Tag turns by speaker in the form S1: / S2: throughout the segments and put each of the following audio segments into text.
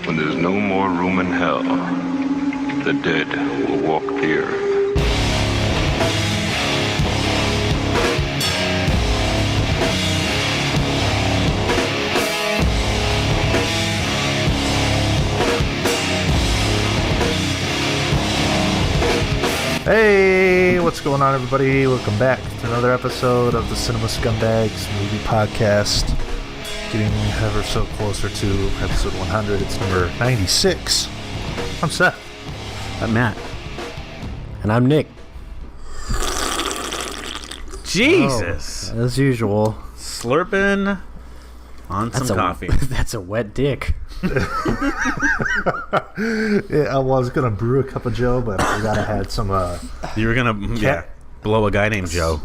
S1: When there's no more room in hell, the dead will walk the earth.
S2: Hey, what's going on, everybody? Welcome back to another episode of the Cinema Scumbags movie podcast. Getting ever so closer to episode 100. It's number 96. I'm Seth.
S3: I'm Matt. And I'm Nick.
S4: Jesus.
S3: Oh, as usual.
S4: Slurping on some coffee.
S3: That's a wet dick.
S2: Yeah, I was going to brew a cup of Joe, but I forgot I had some...
S4: You were going to blow a guy named Joe.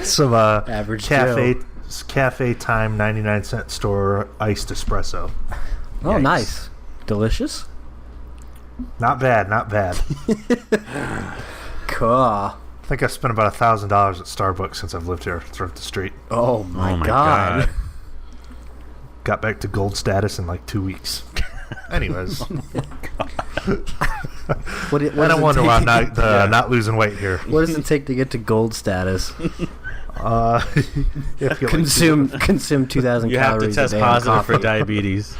S2: some
S3: Average
S2: Cafe Time 99-cent store iced espresso.
S3: Oh, yikes. Nice. Delicious?
S2: Not bad, not bad.
S3: Cool.
S2: I think I spent about $1,000 at Starbucks since I've lived here throughout the street.
S3: Oh my God.
S2: Got back to gold status in like 2 weeks. Anyways.
S3: I
S2: don't wonder why I'm not losing weight here.
S3: What does it take to get to gold status?
S2: Consume
S3: 2,000 calories.
S4: You have to test positive for diabetes.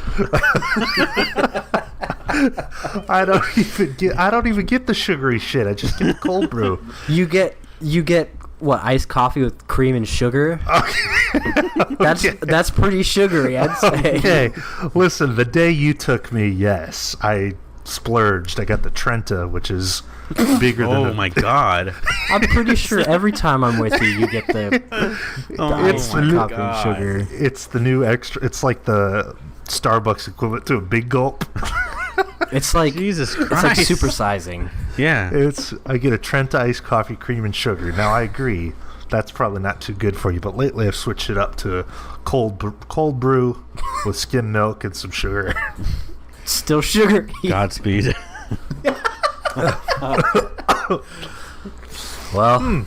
S2: I don't even get the sugary shit. I just get the cold brew.
S3: You get what, iced coffee with cream and sugar?
S2: Okay.
S3: That's pretty sugary, I'd say.
S2: Okay, listen. The day you took me, yes, I splurged. I got the Trenta, which is bigger than.
S4: Oh my God!
S3: I'm pretty sure every time I'm with you, you get the iced coffee and sugar.
S2: It's the new extra. It's like the Starbucks equivalent to a big gulp.
S3: It's like
S4: Jesus Christ.
S3: It's like supersizing.
S4: Yeah.
S2: I get a Trenta iced coffee, cream and sugar. Now I agree, that's probably not too good for you. But lately I've switched it up to cold brew with skim milk and some sugar.
S3: Still sugar.
S4: Godspeed.
S3: Well,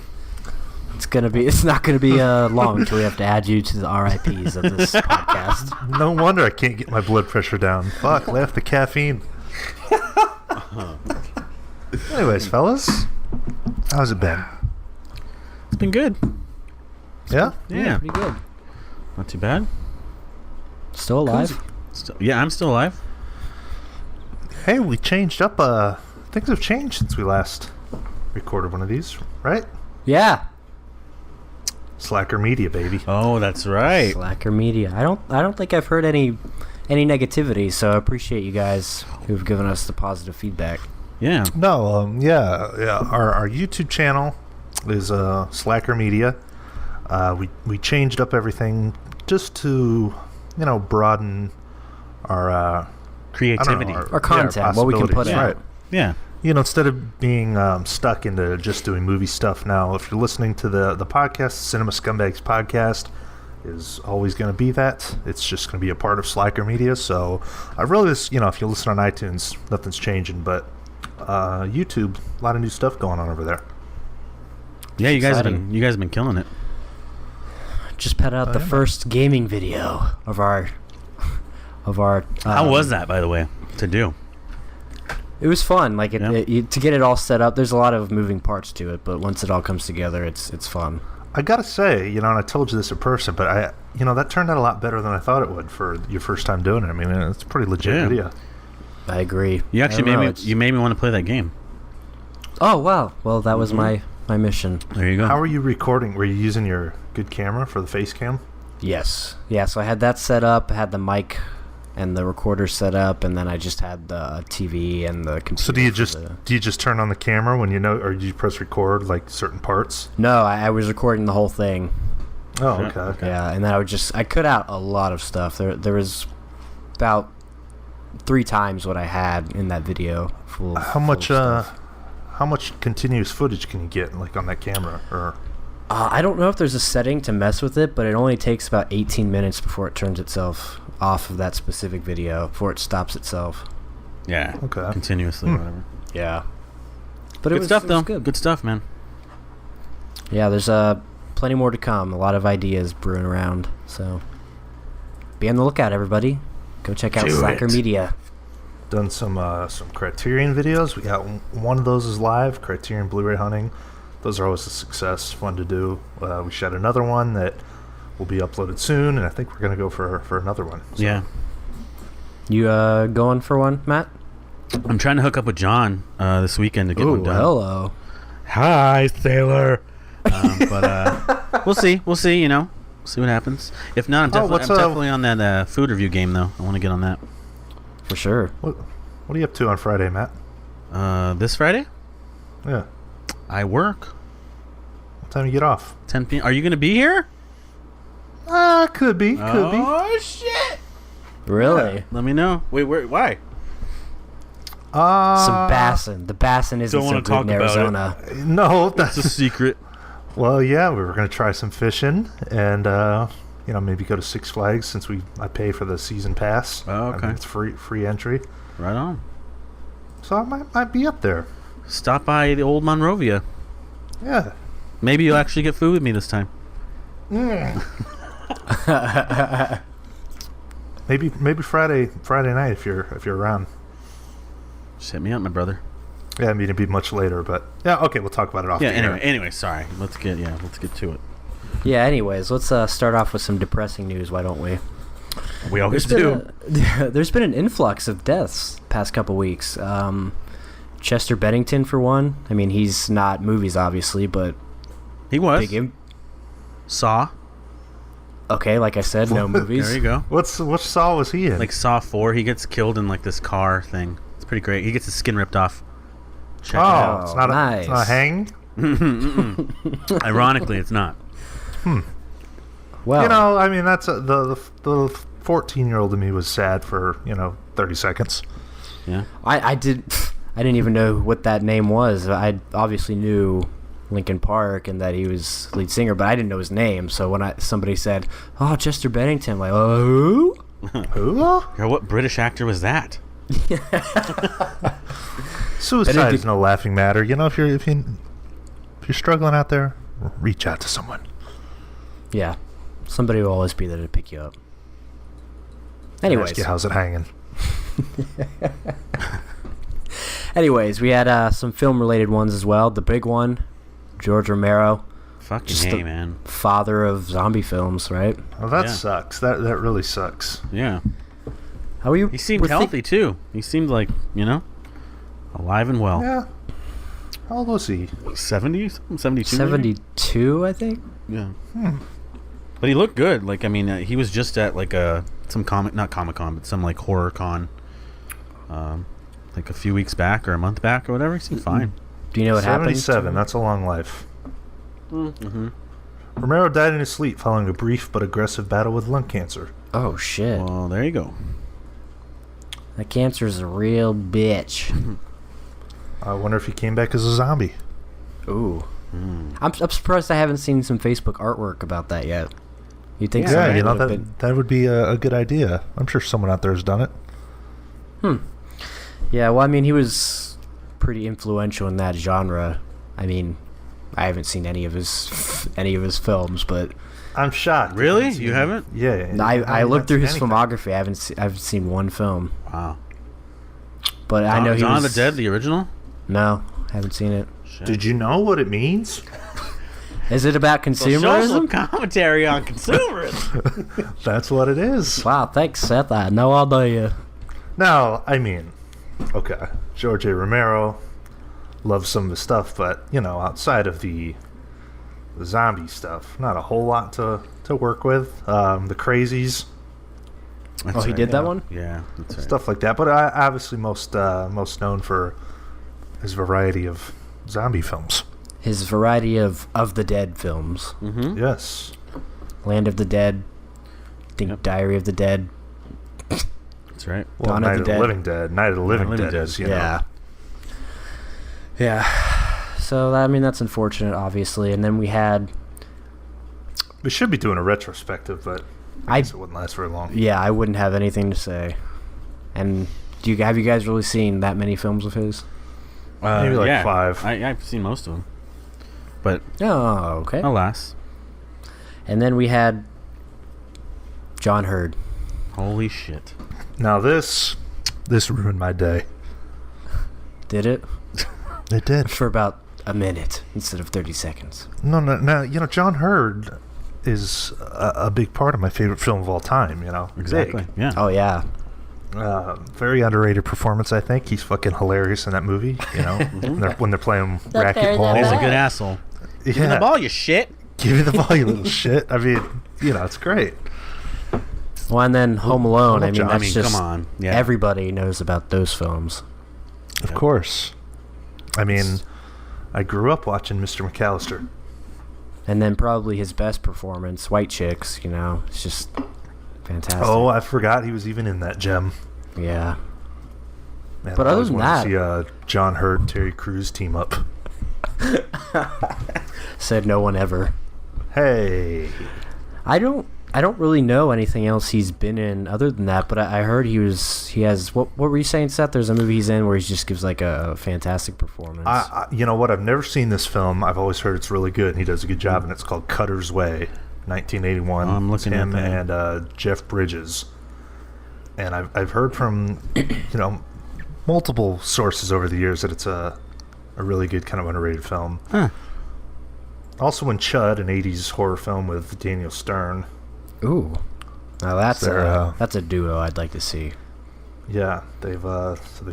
S3: it's not gonna be long until we have to add you to the RIPs of this podcast.
S2: No wonder I can't get my blood pressure down. Fuck, left the caffeine. Anyways, fellas, how's it been?
S4: It's been good.
S2: Yeah?
S4: Yeah.
S3: Pretty good.
S4: Not too bad.
S3: Still alive?
S4: I'm still alive.
S2: Hey, we changed up. Things have changed since we last recorded one of these, right?
S3: Yeah.
S2: Slacker Media, baby.
S4: Oh, that's right.
S3: Slacker Media. I don't think I've heard any negativity, so I appreciate you guys who've given us the positive feedback.
S4: Yeah.
S2: No, yeah. Our YouTube channel is Slacker Media. We changed up everything just to, broaden our
S4: creativity,
S3: our content, what we can put out.
S2: Right.
S4: Yeah.
S2: Instead of being stuck into just doing movie stuff now, if you're listening to the podcast, Cinema Scumbags podcast is always going to be that. It's just going to be a part of Slacker Media. So I really just, if you listen on iTunes, nothing's changing. But YouTube, a lot of new stuff going on over there.
S4: Yeah, you guys have been killing it.
S3: Just put out the first gaming video of our.
S4: How was that, by the way, to do?
S3: It was fun. Like to get it all set up. There's a lot of moving parts to it, but once it all comes together, it's fun.
S2: I gotta say, and I told you this in person, but that turned out a lot better than I thought it would for your first time doing it. I mean, it's a pretty legit video.
S3: I agree.
S4: You actually made me want to play that game.
S3: Oh wow! Well, that was my mission.
S4: There you go.
S2: How were you recording? Were you using your good camera for the face cam?
S3: Yes. Yeah. So I had that set up. I had the mic and the recorder set up, and then I just had the TV and the computer.
S2: So do you just turn on the camera when or do you press record like certain parts?
S3: No, I was recording the whole thing.
S2: Oh, okay.
S3: Yeah, and then I cut out a lot of stuff. There was about 3 times what I had in that video.
S2: How much continuous footage can you get like on that camera? Or
S3: I don't know if there's a setting to mess with it, but it only takes about 18 minutes before it turns itself off of that specific video, before it stops itself.
S4: Yeah.
S2: Okay.
S4: Continuously, whatever.
S3: Yeah. But
S4: good stuff, though.
S3: Good.
S4: Good stuff, man.
S3: Yeah, there's plenty more to come. A lot of ideas brewing around. So be on the lookout, everybody. Go check out Slacker Media.
S2: Done some Criterion videos. We got one of those is live, Criterion Blu-ray hunting. Those are always a success, fun to do. We shot another one that will be uploaded soon, and I think we're going to go for another one. So.
S4: Yeah.
S3: You going for one, Matt?
S4: I'm trying to hook up with John this weekend to get one done.
S3: Hello.
S4: Hi, sailor. But we'll see. We'll see, See what happens. If not, I'm definitely on that food review game, though. I want to get on that.
S3: For sure.
S2: What are you up to on Friday, Matt?
S4: This Friday?
S2: Yeah.
S4: I work.
S2: What time you get off?
S4: 10 p.m. Are you going to be here?
S2: Could be.
S4: Oh, shit.
S3: Really?
S4: Yeah. Let me know. Wait, why?
S3: Some bassin. The bassin isn't so good in Arizona.
S2: No,
S4: that's a secret.
S2: Well, yeah, we were going to try some fishing and, maybe go to Six Flags since I pay for the season pass.
S4: Oh, okay.
S2: I mean, it's free entry.
S4: Right on.
S2: So I might be up there.
S4: Stop by the old Monrovia.
S2: Yeah.
S4: Maybe you'll actually get food with me this time.
S2: Maybe Friday night if you're around.
S4: Just hit me up, my brother.
S2: Yeah, I mean it'd be much later, but yeah, okay, we'll talk about it off.
S4: Yeah. Anyway, sorry. Let's get to it.
S3: Yeah. Anyways, let's start off with some depressing news. Why don't we?
S4: We always do.
S3: There's been an influx of deaths past couple weeks. Chester Bennington for one. I mean, he's not movies obviously, but
S4: he was. Saw.
S3: Okay, like I said, no movies.
S4: There you go.
S2: Which Saw was he in?
S4: Like Saw 4. He gets killed in like this car thing. It's pretty great. He gets his skin ripped off.
S2: It's not nice. It's not hanged.
S4: Ironically, it's not.
S3: Well,
S2: I mean, that's the 14-year-old in me was sad for 30 seconds.
S4: Yeah.
S3: I didn't even know what that name was. I obviously knew Linkin Park and that he was lead singer, but I didn't know his name. So when somebody said, "Oh, Chester Bennington," I'm like, who?
S2: Who?
S4: What British actor was that?
S2: Suicide is no laughing matter. If you're struggling out there, reach out to someone.
S3: Yeah, somebody will always be there to pick you up. Anyways,
S2: ask you, how's it hanging?
S3: Anyways, we had some film-related ones as well. The big one, George Romero.
S4: Fucking hey, man.
S3: Father of zombie films, right?
S2: Well, that sucks. That really sucks.
S4: Yeah.
S3: How are you?
S4: He seemed healthy, too. He seemed like, alive and well.
S2: Yeah. How old was he?
S4: 70? 72?
S3: 72, I think.
S4: Yeah. But he looked good. Like, I mean, he was just at, like, some not Comic-Con, but some, like, horror con, like a few weeks back or a month back or whatever. He seemed fine.
S3: Do you know what happened?
S2: 77. That's a long life.
S4: Mm-hmm.
S2: Romero died in his sleep following a brief but aggressive battle with lung cancer.
S3: Oh, shit.
S4: Well, there you go.
S3: That cancer's a real bitch.
S2: I wonder if he came back as a zombie.
S3: Ooh. I'm surprised I haven't seen some Facebook artwork about that yet. You think so?
S2: Yeah, that would be a good idea. I'm sure someone out there has done it.
S3: Yeah, well, I mean, he was pretty influential in that genre. I mean, I haven't seen any of his films, but
S2: I'm shocked.
S4: Really? You haven't?
S2: Yeah.
S3: I looked through his filmography. I haven't seen one film.
S4: Wow.
S3: But I know he
S4: Dawn
S3: was...
S4: of the Dead, the original?
S3: No, haven't seen it.
S2: Shit. Did you know what it means?
S3: Is it about consumerism?
S4: Social commentary on consumerism.
S2: That's what it is.
S3: Wow, thanks, Seth. I had no idea.
S2: Now, I mean, okay, George A. Romero loves some of his stuff, but outside of the zombie stuff, not a whole lot to work with. The Crazies.
S3: He did that one?
S4: Yeah, that's right.
S2: Stuff like that. But obviously most known for his variety of zombie films.
S3: His variety of the Dead films.
S4: Mm-hmm.
S2: Yes.
S3: Land of the Dead. I think Diary of the Dead.
S4: That's right.
S2: Well,
S3: Dawn
S2: Night
S3: of the Dead.
S2: Living Dead. Night of the Living Dead is,
S3: Yeah. So, I mean, that's unfortunate, obviously. And then we
S2: should be doing a retrospective, but I guess it wouldn't last very long.
S3: Yeah, I wouldn't have anything to say. And have you guys really seen that many films of his?
S2: Maybe 5.
S4: I've seen most of them. But
S3: okay.
S4: Alas.
S3: And then we had John Heard.
S4: Holy shit.
S2: Now this ruined my day.
S3: Did it?
S2: It did.
S3: For about a minute instead of 30 seconds.
S2: No. John Heard is a big part of my favorite film of all time.
S4: Exactly.
S2: Big.
S4: Yeah.
S3: Oh, yeah.
S2: Very underrated performance, I think. He's fucking hilarious in that movie. When they're playing racquetball.
S4: He's a good asshole.
S2: Yeah.
S4: Give me the ball, you shit.
S2: Give me the ball, you little shit. I mean, it's great.
S3: Well, and then Home Alone. I mean, that's just
S4: come on. Yeah.
S3: everybody knows about those films.
S2: Of course. I mean, I grew up watching Mr. McAllister.
S3: And then probably his best performance, White Chicks. It's just fantastic.
S2: Oh, I forgot he was even in that gem.
S3: Yeah.
S2: Man,
S3: But
S2: I
S3: other
S2: always
S3: than
S2: wanted
S3: that,
S2: to see John Heard and Terry Crews team up.
S3: said no one ever.
S2: Hey.
S3: I don't really know anything else he's been in other than that, but I heard he has what were you saying, Seth? There's a movie he's in where he just gives like a fantastic performance.
S2: You know what? I've never seen this film. I've always heard it's really good, and he does a good job, and it's called Cutter's Way, 1981.
S4: I'm looking at
S2: him
S4: that.
S2: and Jeff Bridges. And I've heard from multiple sources over the years that it's a really good kind of underrated film.
S4: Huh.
S2: Also in Chud, an 80s horror film with Daniel Stern.
S3: Ooh. Now that's
S2: They're,
S3: that's a duo I'd like to see.
S2: Yeah, they've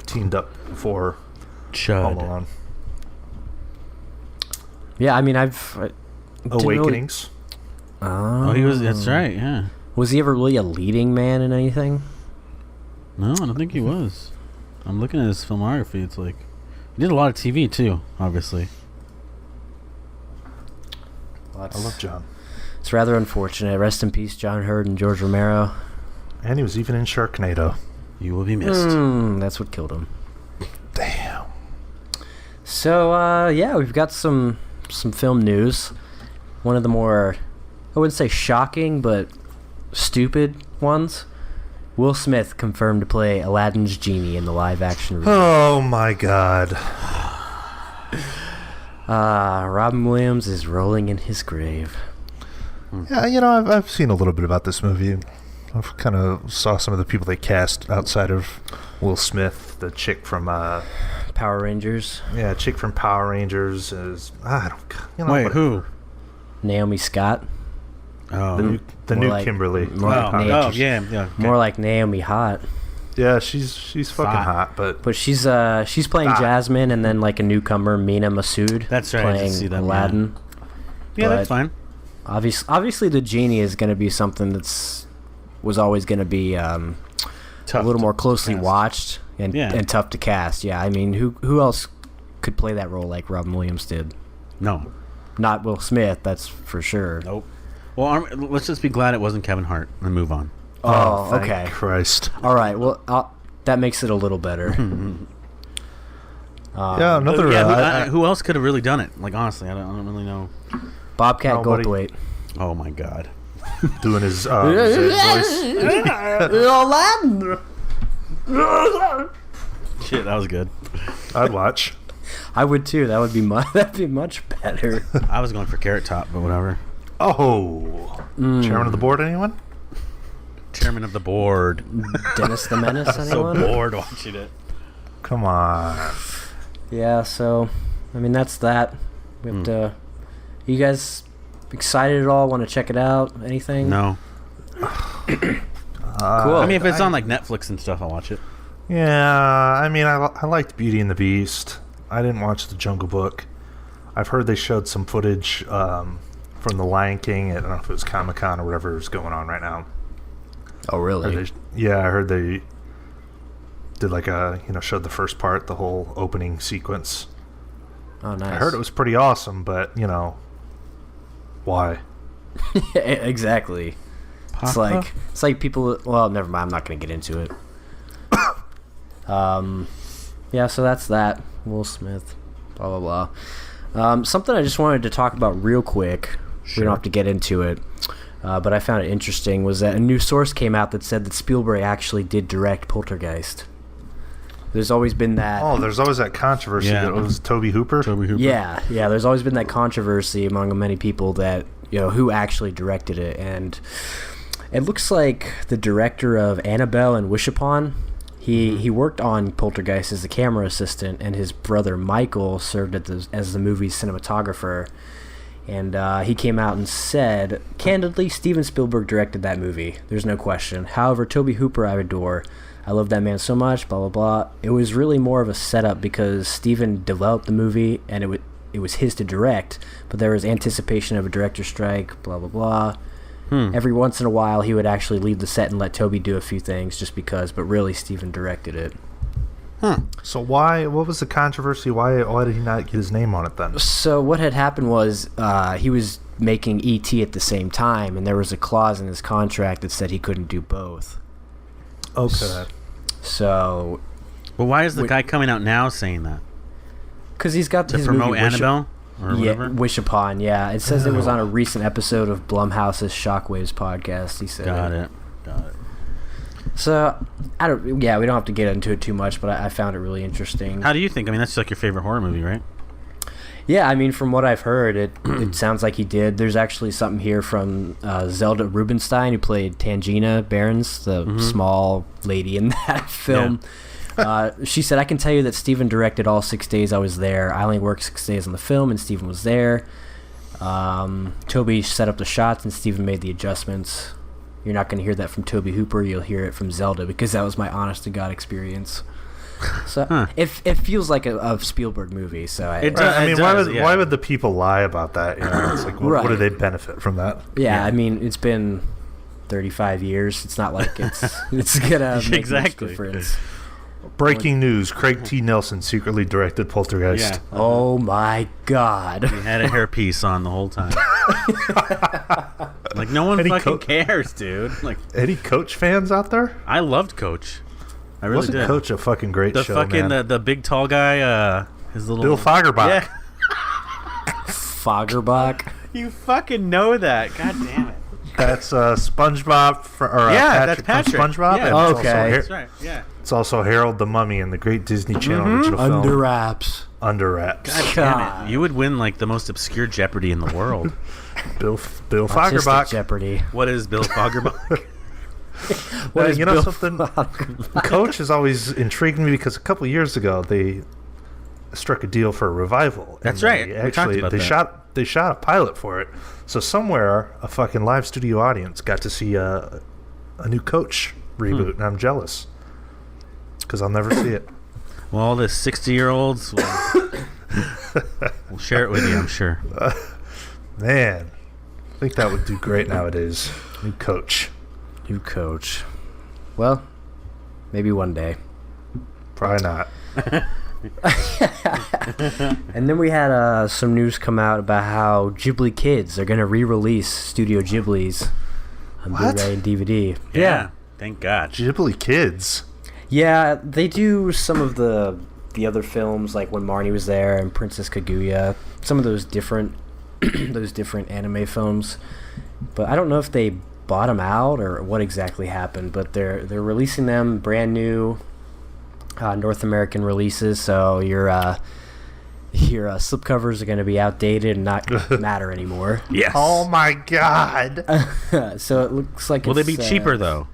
S2: teamed up before Home Alone.
S3: Yeah, I mean I didn't
S2: Awakenings.
S3: Really,
S4: Oh, he was. That's right. Yeah.
S3: Was he ever really a leading man in anything?
S4: No, I don't think he was. I'm looking at his filmography. It's like he did a lot of TV too. Obviously.
S3: Well,
S2: I love John.
S3: It's rather unfortunate. Rest in peace, John Heard and George Romero.
S2: And he was even in Sharknado.
S4: You will be missed.
S3: That's what killed him.
S2: Damn.
S3: So yeah, we've got some film news. One of the more, I wouldn't say shocking, but stupid ones. Will Smith confirmed to play Aladdin's Genie in the live-action remake.
S2: Oh my God.
S3: Robin Williams is rolling in his grave.
S2: Yeah, I've seen a little bit about this movie. I've kind of saw some of the people they cast outside of Will Smith. The chick from
S3: Power Rangers.
S2: Yeah, chick from Power Rangers is
S4: Wait, who?
S3: Naomi Scott.
S4: Oh,
S2: the new
S3: like-
S2: Kimberly.
S3: more like
S4: yeah. Okay.
S3: More like Naomi Hot.
S2: Yeah, she's fucking hot, but
S3: She's playing Jasmine, and then like a newcomer, Mina Masood.
S4: That's right, I did
S3: Playing
S4: see that,
S3: Aladdin.
S4: Yeah,
S3: But
S4: that's fine.
S3: Obviously, the Genie is going to be something was always going to be a little more closely watched and tough to cast. Yeah, I mean, who else could play that role like Robin Williams did?
S4: No.
S3: Not Will Smith, that's for sure.
S4: Nope. Well, let's just be glad it wasn't Kevin Hart and move on.
S3: Oh,
S2: thank
S3: okay.
S2: Christ.
S3: All right. Well, that makes it a little better.
S2: Yeah, another.
S4: Who else could have really done it? Like, honestly, I don't really know.
S3: Bobcat
S2: Nobody.
S3: Goldthwait.
S4: Oh my God.
S2: doing his voice.
S3: Aladdin.
S4: Shit, that was good.
S2: I'd watch.
S3: I would too. That'd be much better.
S4: I was going for Carrot Top, but whatever.
S2: Oh, chairman of the board, anyone?
S4: Chairman of the board.
S3: Dennis the Menace.
S4: So
S3: Anyone?
S4: bored watching it.
S2: Come on.
S3: Yeah. So, I mean, that's that. We have to. You guys excited at all? Want to check it out? Anything?
S4: No.
S3: Cool.
S4: I mean, if it's on like Netflix and stuff, I'll watch it.
S2: Yeah, I mean, I liked Beauty and the Beast. I didn't watch The Jungle Book. I've heard they showed some footage from The Lion King. I don't know if it was Comic-Con or whatever is going on right now.
S3: Oh, really?
S2: I heard they did like showed the first part, the whole opening sequence.
S3: Oh, nice.
S2: I heard it was pretty awesome, but why?
S3: Exactly.
S4: Papa?
S3: It's like people. Well, never mind. I'm not going to get into it. Yeah. So that's that. Will Smith. Blah blah blah. Something I just wanted to talk about real quick.
S2: Sure.
S3: We don't have to get into it. But I found it interesting was that a new source came out that said that Spielberg actually did direct Poltergeist. There's always been that.
S2: Oh, there's always that controversy that it was Toby Hooper.
S3: Yeah. There's always been that controversy among many people that who actually directed it, and It looks like the director of Annabelle and Wish Upon. He worked on Poltergeist as a camera assistant, and his brother Michael served as the movie's cinematographer. And he came out and said, candidly, Steven Spielberg directed that movie. There's no question. However, Tobe Hooper I adore. I love that man so much, blah, blah, blah. It was really more of a setup because Steven developed the movie, and it was his to direct, but there was anticipation of a director's strike, blah, blah, blah. Every once in a while, he would actually leave the set and let Toby do a few things just because, but really, Steven directed it.
S2: So what was the controversy? Why did he not get his name on it then?
S3: So what had happened was he was making E.T. at the same time, and there was a clause in his contract that said he couldn't do both.
S2: Okay.
S3: So...
S4: Well, why is the guy coming out now saying that?
S3: Because he's got
S4: to
S3: his
S4: promote
S3: movie
S4: Annabelle? Or whatever?
S3: Wish Upon, yeah. It says it was on a recent episode of Blumhouse's Shockwaves podcast. He said
S4: Got it.
S3: So, we don't have to get into it too much, but I found it really interesting.
S4: How do you think? I mean, that's like your favorite horror movie, right?
S3: Yeah, I mean, from what I've heard, it sounds like he did. There's actually something here from Zelda Rubinstein, who played Tangina Barons, the small lady in that film. Yeah. She said, I can tell you that Steven directed all 6 days I was there. I only worked 6 days on the film, and Steven was there. Toby set up the shots, and Steven made the adjustments. You're not going to hear that from Tobe Hooper. You'll hear it from Zelda, because that was my honest-to-God experience. So it feels like a Spielberg movie. So
S2: why would the people lie about that? You know, it's like, what do they benefit from that?
S3: Yeah, I mean, it's been 35 years. It's not like it's gonna make much difference.
S2: Breaking news: Craig T. Nelson secretly directed Poltergeist.
S3: Yeah. Oh my God!
S4: He had a hairpiece on the whole time. Like, no one fucking cares, dude. Like,
S2: any Coach fans out there?
S4: I loved Coach. I really
S2: Wasn't
S4: did.
S2: Coach a fucking great show, man?
S4: The big tall guy, his little...
S2: Bill Fagerbach.
S4: Yeah.
S3: Fagerbach?
S4: You fucking know that. God damn it.
S2: That's SpongeBob
S4: that's
S2: Patrick from SpongeBob.
S4: Yeah.
S2: And
S3: okay.
S4: That's right, yeah.
S2: It's also Harold the Mummy in the great Disney Channel original film.
S3: Under Wraps.
S2: Under Wraps.
S4: God damn it. You would win, like, the most obscure Jeopardy in the world.
S2: Bill Fagerbach.
S3: Jeopardy.
S4: What is Bill Fagerbach?
S2: You know something? Coach has always intrigued me because a couple years ago they struck a deal for a revival.
S4: That's right.
S2: They shot a pilot for it. So somewhere a fucking live studio audience got to see a new Coach reboot, and I'm jealous because I'll never see it.
S4: Well, all the 60-year-olds will share it with you, I'm sure.
S2: Man, I think that would do great nowadays. New Coach.
S3: New Coach. Well, maybe one day.
S2: Probably not.
S3: And then we had some news come out about how Ghibli Kids are going to re-release Studio Ghibli's on Blu-ray and DVD.
S4: Yeah. Thank God.
S2: Ghibli Kids.
S3: Yeah, they do some of the other films, like when Marnie was there and Princess Kaguya. Some of those different anime films. But I don't know if they bought them out or what exactly happened, but they're releasing them brand new North American releases, so your slipcovers are going to be outdated and not matter anymore.
S4: Yes.
S2: Oh my God.
S3: So it looks like
S4: Will they be cheaper though?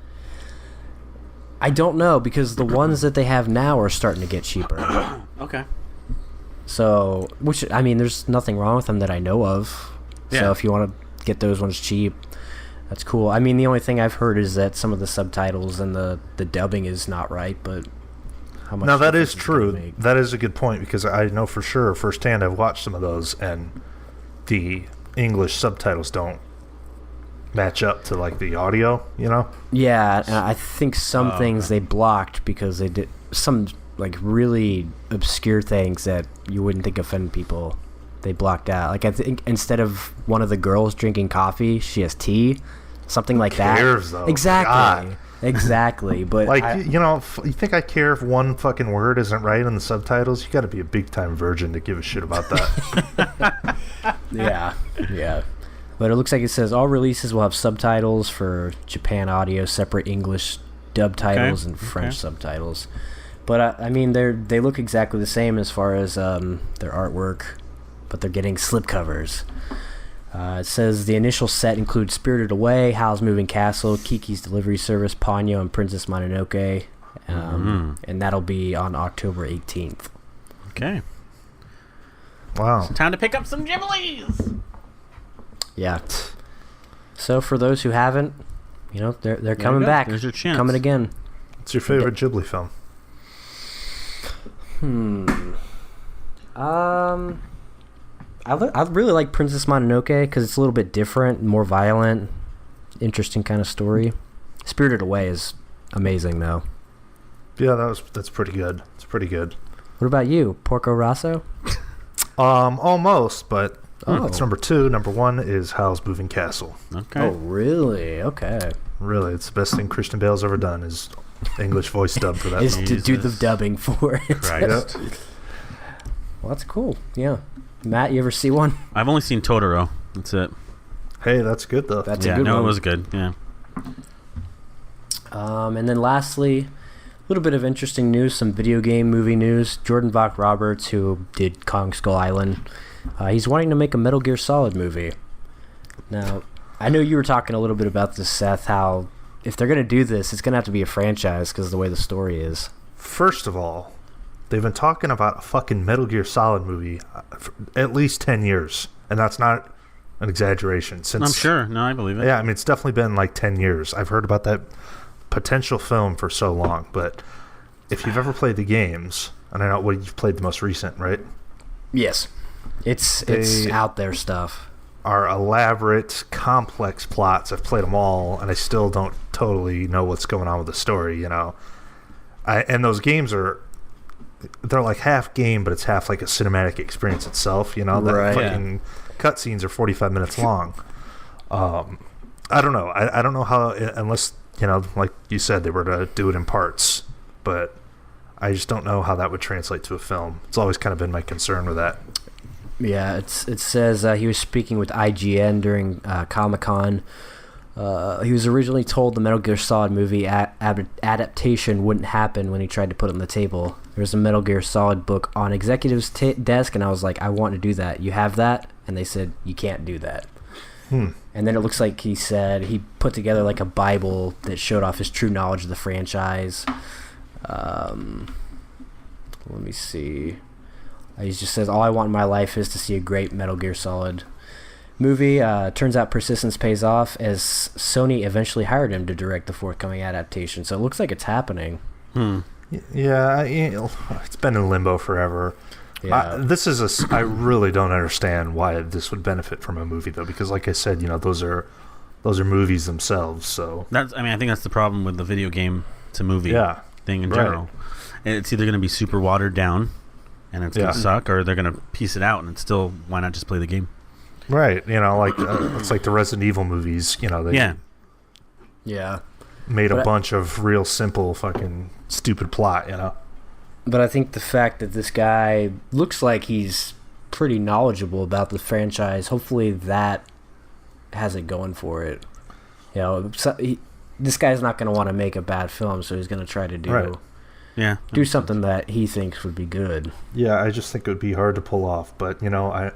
S3: I don't know, because the ones that they have now are starting to get cheaper.
S4: Okay.
S3: So, which, I mean, there's nothing wrong with them that I know of. Yeah. So if you want to get those ones cheap, that's cool. I mean, the only thing I've heard is that some of the subtitles and the dubbing is not right, but how much...
S2: No, that is true. That is a good point, because I know for sure firsthand I've watched some of those, and the English subtitles don't match up to, like, the audio, you know?
S3: Yeah, and I think some things they blocked because they did some, like, really obscure things that you wouldn't think offend people. They blocked out. Like, I think instead of one of the girls drinking coffee, she has tea. Something like that.
S2: Who cares, though?
S3: Exactly.
S2: God.
S3: Exactly. But
S2: like, you know, you think I care if one fucking word isn't right in the subtitles? You got to be a big time virgin to give a shit about that.
S3: Yeah. But it looks like it says all releases will have subtitles for Japan audio, separate English dub titles, and French subtitles. But I mean, they look exactly the same as far as their artwork, but they're getting slipcovers. It says the initial set includes Spirited Away, Howl's Moving Castle, Kiki's Delivery Service, Ponyo, and Princess Mononoke. And that'll be on October 18th.
S4: Okay.
S2: Wow.
S4: Time to pick up some Ghiblis.
S3: Yeah. So for those who haven't, they're coming back.
S4: There's your chance.
S3: Coming again.
S2: What's your favorite Ghibli film?
S3: I really like Princess Mononoke because it's a little bit different, more violent, interesting kind of story. Spirited Away is amazing though.
S2: Yeah, that's pretty good. It's pretty good.
S3: What about you, Porco Rosso?
S2: Almost, but
S3: Oh.
S2: it's number 2. Number 1 is Howl's Moving Castle.
S4: Okay.
S3: Oh, really? Okay.
S2: Really, it's the best thing Christian Bale's ever done is English voice dub for that
S3: Is
S2: film.
S3: to do the
S4: Jesus.
S3: dubbing for it.
S4: Christ.
S3: Well, that's cool. Yeah. Matt, you ever see one?
S4: I've only seen Totoro. That's it.
S2: Hey, that's good though.
S3: That's
S4: yeah,
S3: a good
S4: no,
S3: one.
S4: it was good. Yeah.
S3: And then lastly, a little bit of interesting news, some video game movie news. Jordan Vogt Roberts, who did Kong Skull Island, he's wanting to make a Metal Gear Solid movie. Now, I know you were talking a little bit about this, Seth, how if they're going to do this, it's going to have to be a franchise because of the way the story is.
S2: First of all, they've been talking about a fucking Metal Gear Solid movie for at least 10 years, and that's not an exaggeration. Since
S4: I'm sure. No, I believe it.
S2: Yeah, I mean, it's definitely been like 10 years. I've heard about that potential film for so long, but if you've ever played the games, and I know you've played the most recent, right?
S3: Yes. It's out there stuff.
S2: Are elaborate, complex plots. I've played them all, and I still don't totally know what's going on with the story, and those games they're like half game, but it's half like a cinematic experience itself, that
S3: Right.
S2: fucking cutscenes are 45 minutes long. I don't know. I don't know how, unless, like you said, they were to do it in parts, but I just don't know how that would translate to a film. It's always kind of been my concern with that.
S3: Yeah, it says he was speaking with IGN during Comic-Con. He was originally told the Metal Gear Solid movie adaptation wouldn't happen when he tried to put it on the table. There was a Metal Gear Solid book on executive's desk, and I was like, I want to do that. You have that? And they said, you can't do that. And then it looks like he said he put together like a Bible that showed off his true knowledge of the franchise. Let me see. He just says, all I want in my life is to see a great Metal Gear Solid movie. Turns out persistence pays off as Sony eventually hired him to direct the forthcoming adaptation. So it looks like it's happening.
S2: Yeah, it's been in limbo forever.
S3: Yeah.
S2: I really don't understand why this would benefit from a movie, though, because like I said, those are movies themselves. So
S4: I think that's the problem with the video game to movie thing in
S2: right.
S4: general. It's either going to be super watered down, and it's going to suck, or they're going to piece it out, and it's still, why not just play the game?
S2: Right, like it's like the Resident Evil movies. They made a bunch of real simple fucking stupid plot.
S3: But I think the fact that this guy looks like he's pretty knowledgeable about the franchise, hopefully that has it going for it. This guy's not going to want to make a bad film, so he's going to try to do something that he thinks would be good.
S2: Yeah, I just think it would be hard to pull off. But, I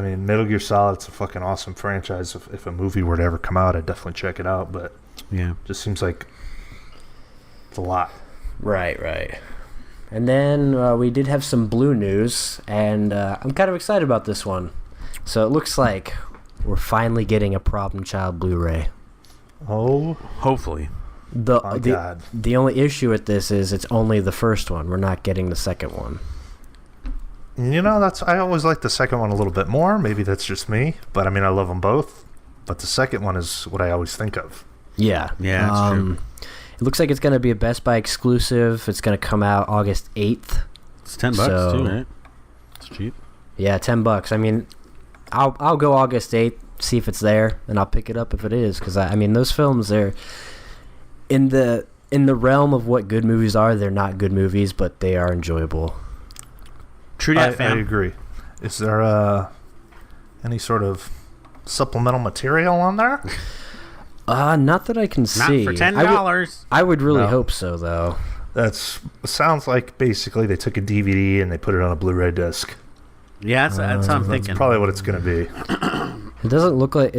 S2: mean, Metal Gear Solid, it's a fucking awesome franchise. If a movie were to ever come out, I'd definitely check it out. But it just seems like it's a lot.
S3: Right. And then we did have some Blue news, and I'm kind of excited about this one. So it looks like we're finally getting a Problem Child Blu-ray.
S2: Oh,
S4: hopefully.
S2: God.
S3: The only issue with this is it's only the first one. We're not getting the second one.
S2: I always like the second one a little bit more. Maybe that's just me, but I mean, I love them both. But the second one is what I always think of.
S3: Yeah,
S4: that's true.
S3: It looks like it's going to be a Best Buy exclusive. It's going to come out August 8th.
S4: It's $10 too, right? It's cheap.
S3: Yeah, $10. I mean, I'll go August 8th, see if it's there, and I'll pick it up if it is. Because I mean, those films, they're in the realm of what good movies are. They're not good movies, but they are enjoyable.
S4: True that, fam.
S2: I agree. Is there any sort of supplemental material on there?
S3: Not that I can see.
S4: Not for $10.
S3: I would really hope so, though.
S2: Sounds like basically they took a DVD and they put it on a Blu-ray disc.
S4: Yeah, that's what I'm thinking.
S2: That's probably what it's going to be.
S3: It doesn't look like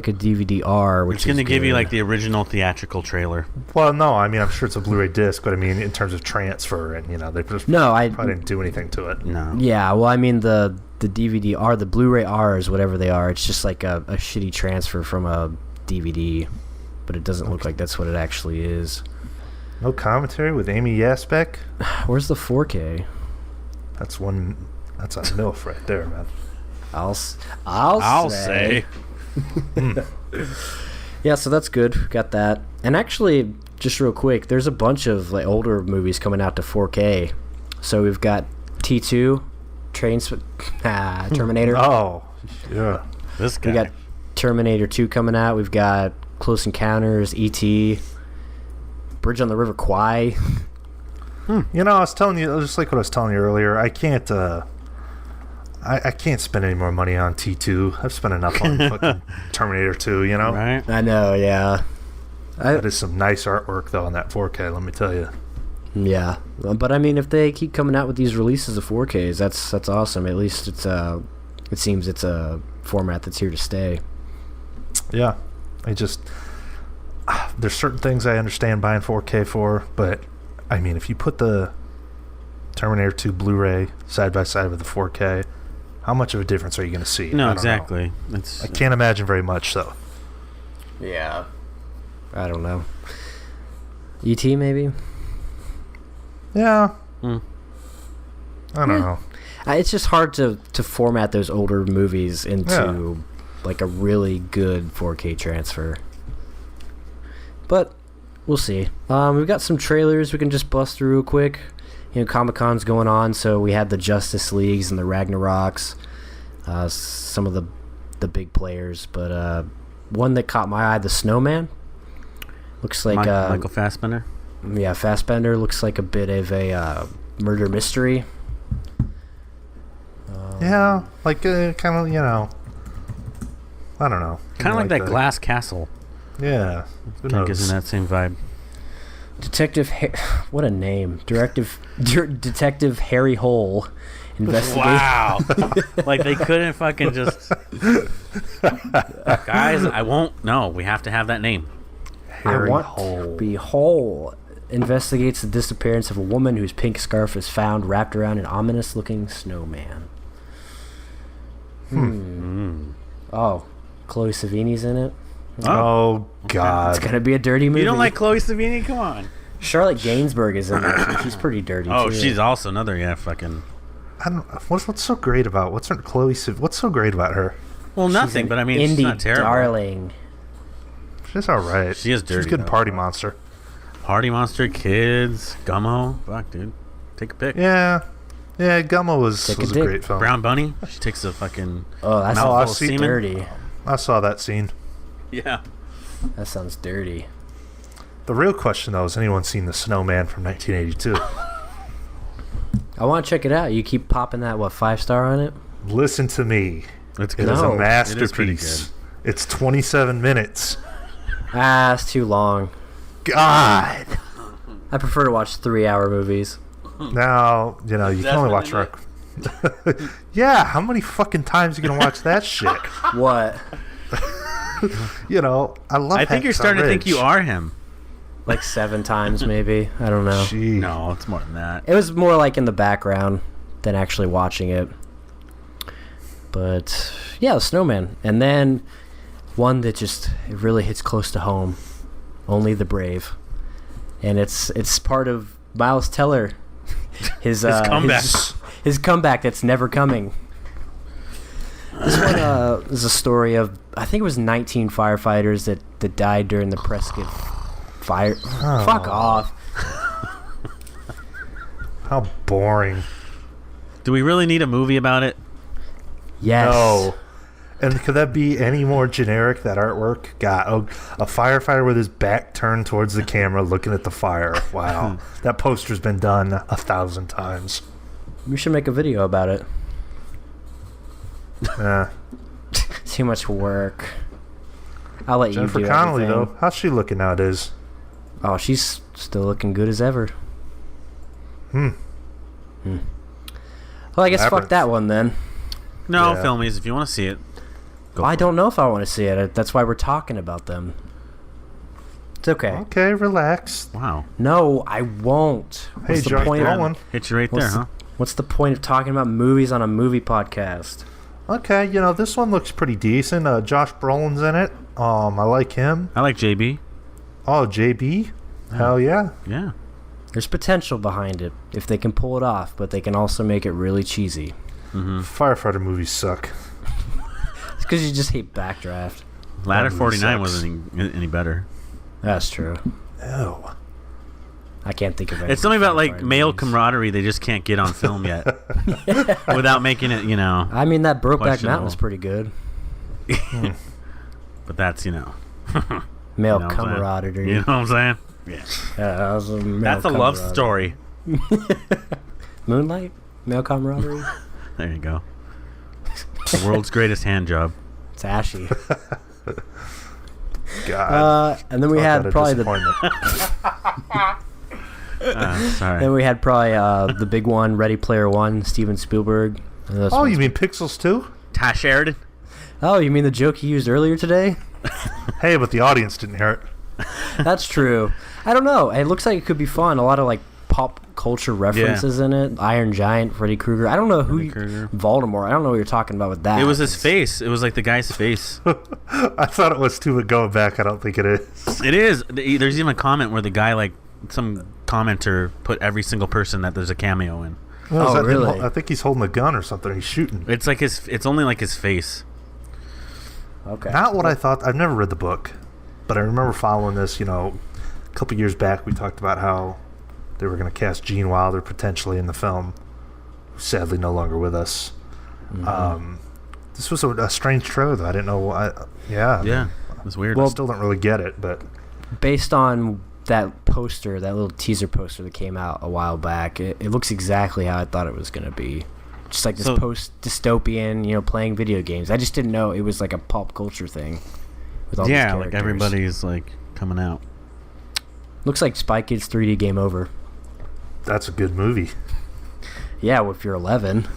S3: a DVD-R, which
S4: It's going to
S3: is
S4: give you
S3: good.
S4: like the original theatrical trailer.
S2: Well, no, I mean, I'm sure it's a Blu-ray disc, but I mean, in terms of transfer, and they just probably didn't do anything to it.
S4: No.
S3: Yeah, well, I mean the DVD-R, the Blu-ray Rs, whatever they are, it's just like a shitty transfer from a DVD, but it doesn't look like that's what it actually is.
S2: No commentary with Amy Yasbeck.
S3: Where's the 4K?
S2: That's a MILF right there, man.
S3: I'll say. Yeah, so that's good. Got that. And actually, just real quick, there's a bunch of like older movies coming out to 4K. So we've got T2, Terminator.
S2: Oh, yeah.
S4: This guy.
S3: We got Terminator 2 coming out. We've got Close Encounters, E.T., Bridge on the River Kwai.
S2: I was telling you, just like what I was telling you earlier, I can't spend any more money on T2. I've spent enough on fucking Terminator 2,
S4: Right?
S3: I know, yeah.
S2: That is some nice artwork, though, on that 4K, let me tell you.
S3: Yeah. But, I mean, if they keep coming out with these releases of 4Ks, that's awesome. At least it seems it's a format that's here to stay.
S2: Yeah. There's certain things I understand buying 4K for, but, I mean, if you put the Terminator 2 Blu-ray side by side with the 4K, how much of a difference are you going to see?
S4: No,
S2: I don't
S4: exactly.
S2: know. I can't imagine very much, so.
S3: Yeah. I don't know. E.T. maybe?
S2: Yeah. I don't know.
S3: It's just hard to format those older movies into like a really good 4K transfer. But we'll see. We've got some trailers we can just bust through real quick. Comic-Con's going on, so we had the Justice Leagues and the Ragnaroks, some of the big players, but one that caught my eye, the Snowman. Looks like
S4: Michael Fassbender.
S3: Yeah, Fassbender looks like a bit of a murder mystery.
S2: Yeah, like kind of, I don't know.
S4: Kind of like that Glass Castle.
S2: Yeah.
S4: I think gives him that same vibe.
S3: What a name. Detective Harry Hole investigates.
S4: Wow. Like they couldn't fucking just... Guys, I won't... No, we have to have that name.
S2: Harry
S3: to be Hole investigates the disappearance of a woman whose pink scarf is found wrapped around an ominous-looking snowman. Oh, Chloe Savini's in it.
S2: Oh, God.
S3: It's gonna be a dirty movie.
S4: You don't like Chloe Savini? Come on.
S3: Charlotte Gainsbourg is in it. She's pretty dirty.
S4: Oh,
S3: too.
S4: she's also another fucking.
S2: I don't. What's so great about what's so great about her?
S4: Well, nothing. But I mean, she's
S3: indie
S4: not terrible.
S3: darling.
S2: She's all right.
S4: She is dirty.
S2: She's a good
S4: though.
S2: party monster.
S4: Party monster, kids, Gummo. Fuck, dude. Take a pick.
S2: Yeah, Gummo was a
S3: dick.
S2: great film.
S4: Brown Bunny. She takes a fucking.
S3: Oh, that's
S2: Mouthful
S3: all
S2: of semen.
S3: dirty.
S2: I saw that scene.
S4: Yeah.
S3: That sounds dirty.
S2: The real question, though, is anyone seen The Snowman from 1982?
S3: I want to check it out. You keep popping that 5-star on it?
S2: Listen to me.
S4: It's
S2: It
S4: good.
S2: is
S3: No,
S2: a
S4: it is pretty
S2: masterpiece. It's 27 minutes.
S3: It's too long.
S2: God.
S3: I prefer to watch 3-hour movies.
S2: Now, you can only watch
S4: Definitely
S2: Yeah, how many fucking times are you going to watch that shit?
S3: What?
S2: I love
S4: I think you're starting to think you are him.
S3: Like 7 times, maybe? I don't know.
S2: Gee.
S4: No, it's more than that.
S3: It was more like in the background than actually watching it. But, yeah, The Snowman. And then one that it really hits close to home. Only the Brave. And it's part of Miles Teller. His
S4: comeback.
S3: His comeback that's never coming. This one is a story of, I think it was 19 firefighters that died during the Prescott fire.
S2: Oh.
S3: Fuck off.
S2: How boring.
S4: Do we really need a movie about it?
S3: Yes.
S2: No. And could that be any more generic, that artwork? God, a firefighter with his back turned towards the camera looking at the fire. Wow. That poster's been done 1,000 times.
S3: We should make a video about it. Too much work. I'll let
S2: Jennifer
S3: you do
S2: Connelly,
S3: everything.
S2: though. How's she looking nowadays?
S3: Oh, she's still looking good as ever. Well, I guess fuck
S2: Labyrinth.
S3: that one then.
S4: No,
S2: Yeah.
S4: Filmies, if you want to see it.
S3: I don't know if I want to see it. That's why we're talking about them. It's okay.
S2: Okay, relax.
S4: Wow.
S3: No, I won't.
S2: Hey,
S3: What's the
S2: Josh
S3: point?
S2: Brolin.
S4: Hit you right there, huh?
S3: What's the point of talking about movies on a movie podcast?
S2: Okay, this one looks pretty decent. Josh Brolin's in it. I like him.
S4: I like JB.
S2: Oh, JB? Hell yeah.
S4: Yeah.
S3: There's potential behind it if they can pull it off, but they can also make it really cheesy.
S2: Firefighter movies suck.
S3: It's because you just hate Backdraft.
S4: Ladder
S2: That movie
S4: 49
S2: sucks.
S4: wasn't any better.
S3: That's true.
S2: Ew.
S3: I can't think of it.
S4: It's something about like male camaraderie they just can't get on film yet without making it,
S3: I mean, that Brokeback
S4: questionable.
S3: Mountain was pretty good.
S4: But that's,
S3: Male
S4: you know what I'm saying?
S3: camaraderie.
S4: You know what I'm saying? Yeah.
S3: That was a male
S4: That's a love
S3: camaraderie.
S4: story.
S3: Moonlight? Male camaraderie?
S4: There you go. The world's greatest hand job.
S3: It's ashy.
S2: God.
S3: And then we
S2: Talk
S3: had
S2: about a
S3: probably the
S2: disappointment.
S4: Sorry.
S3: then we had probably the big one, Ready Player One, Steven Spielberg. And this
S2: Oh,
S3: one's-
S2: you mean Pixels too?
S4: Tash Sheridan.
S3: Oh, you mean the joke you used earlier today?
S2: Hey, but the audience didn't hear it.
S3: That's true. I don't know. It looks like it could be fun. A lot of like pop culture references in it. Iron Giant, Freddy Krueger. I don't know who. Voldemort. I don't know what you're talking about with that.
S4: It was his face. It was like the guy's face.
S2: I thought it was too, but going back, I don't think it is.
S4: It is. There's even a comment where the guy, like, some commenter put every single person that there's a cameo in.
S2: No,
S3: Oh,
S2: is that him
S3: really?
S2: I think he's holding a gun or something. He's shooting.
S4: It's like it's only like his face.
S3: Okay.
S2: Not what I thought. I've never read the book, but I remember following this. A couple years back, we talked about how they were going to cast Gene Wilder potentially in the film. Sadly, no longer with us. This was a strange show, though. I didn't know.
S4: Yeah, it was weird.
S2: I still don't really get it, but
S3: Based on that poster, that little teaser poster that came out a while back, it looks exactly how I thought it was going to be. Just like this post-dystopian, playing video games. I just didn't know it was like a pop culture thing. With all these
S4: like
S3: characters.
S4: everybody's like coming out.
S3: Looks like Spy Kids 3D Game Over.
S2: that's a good movie.
S3: Yeah, well, if you're 11.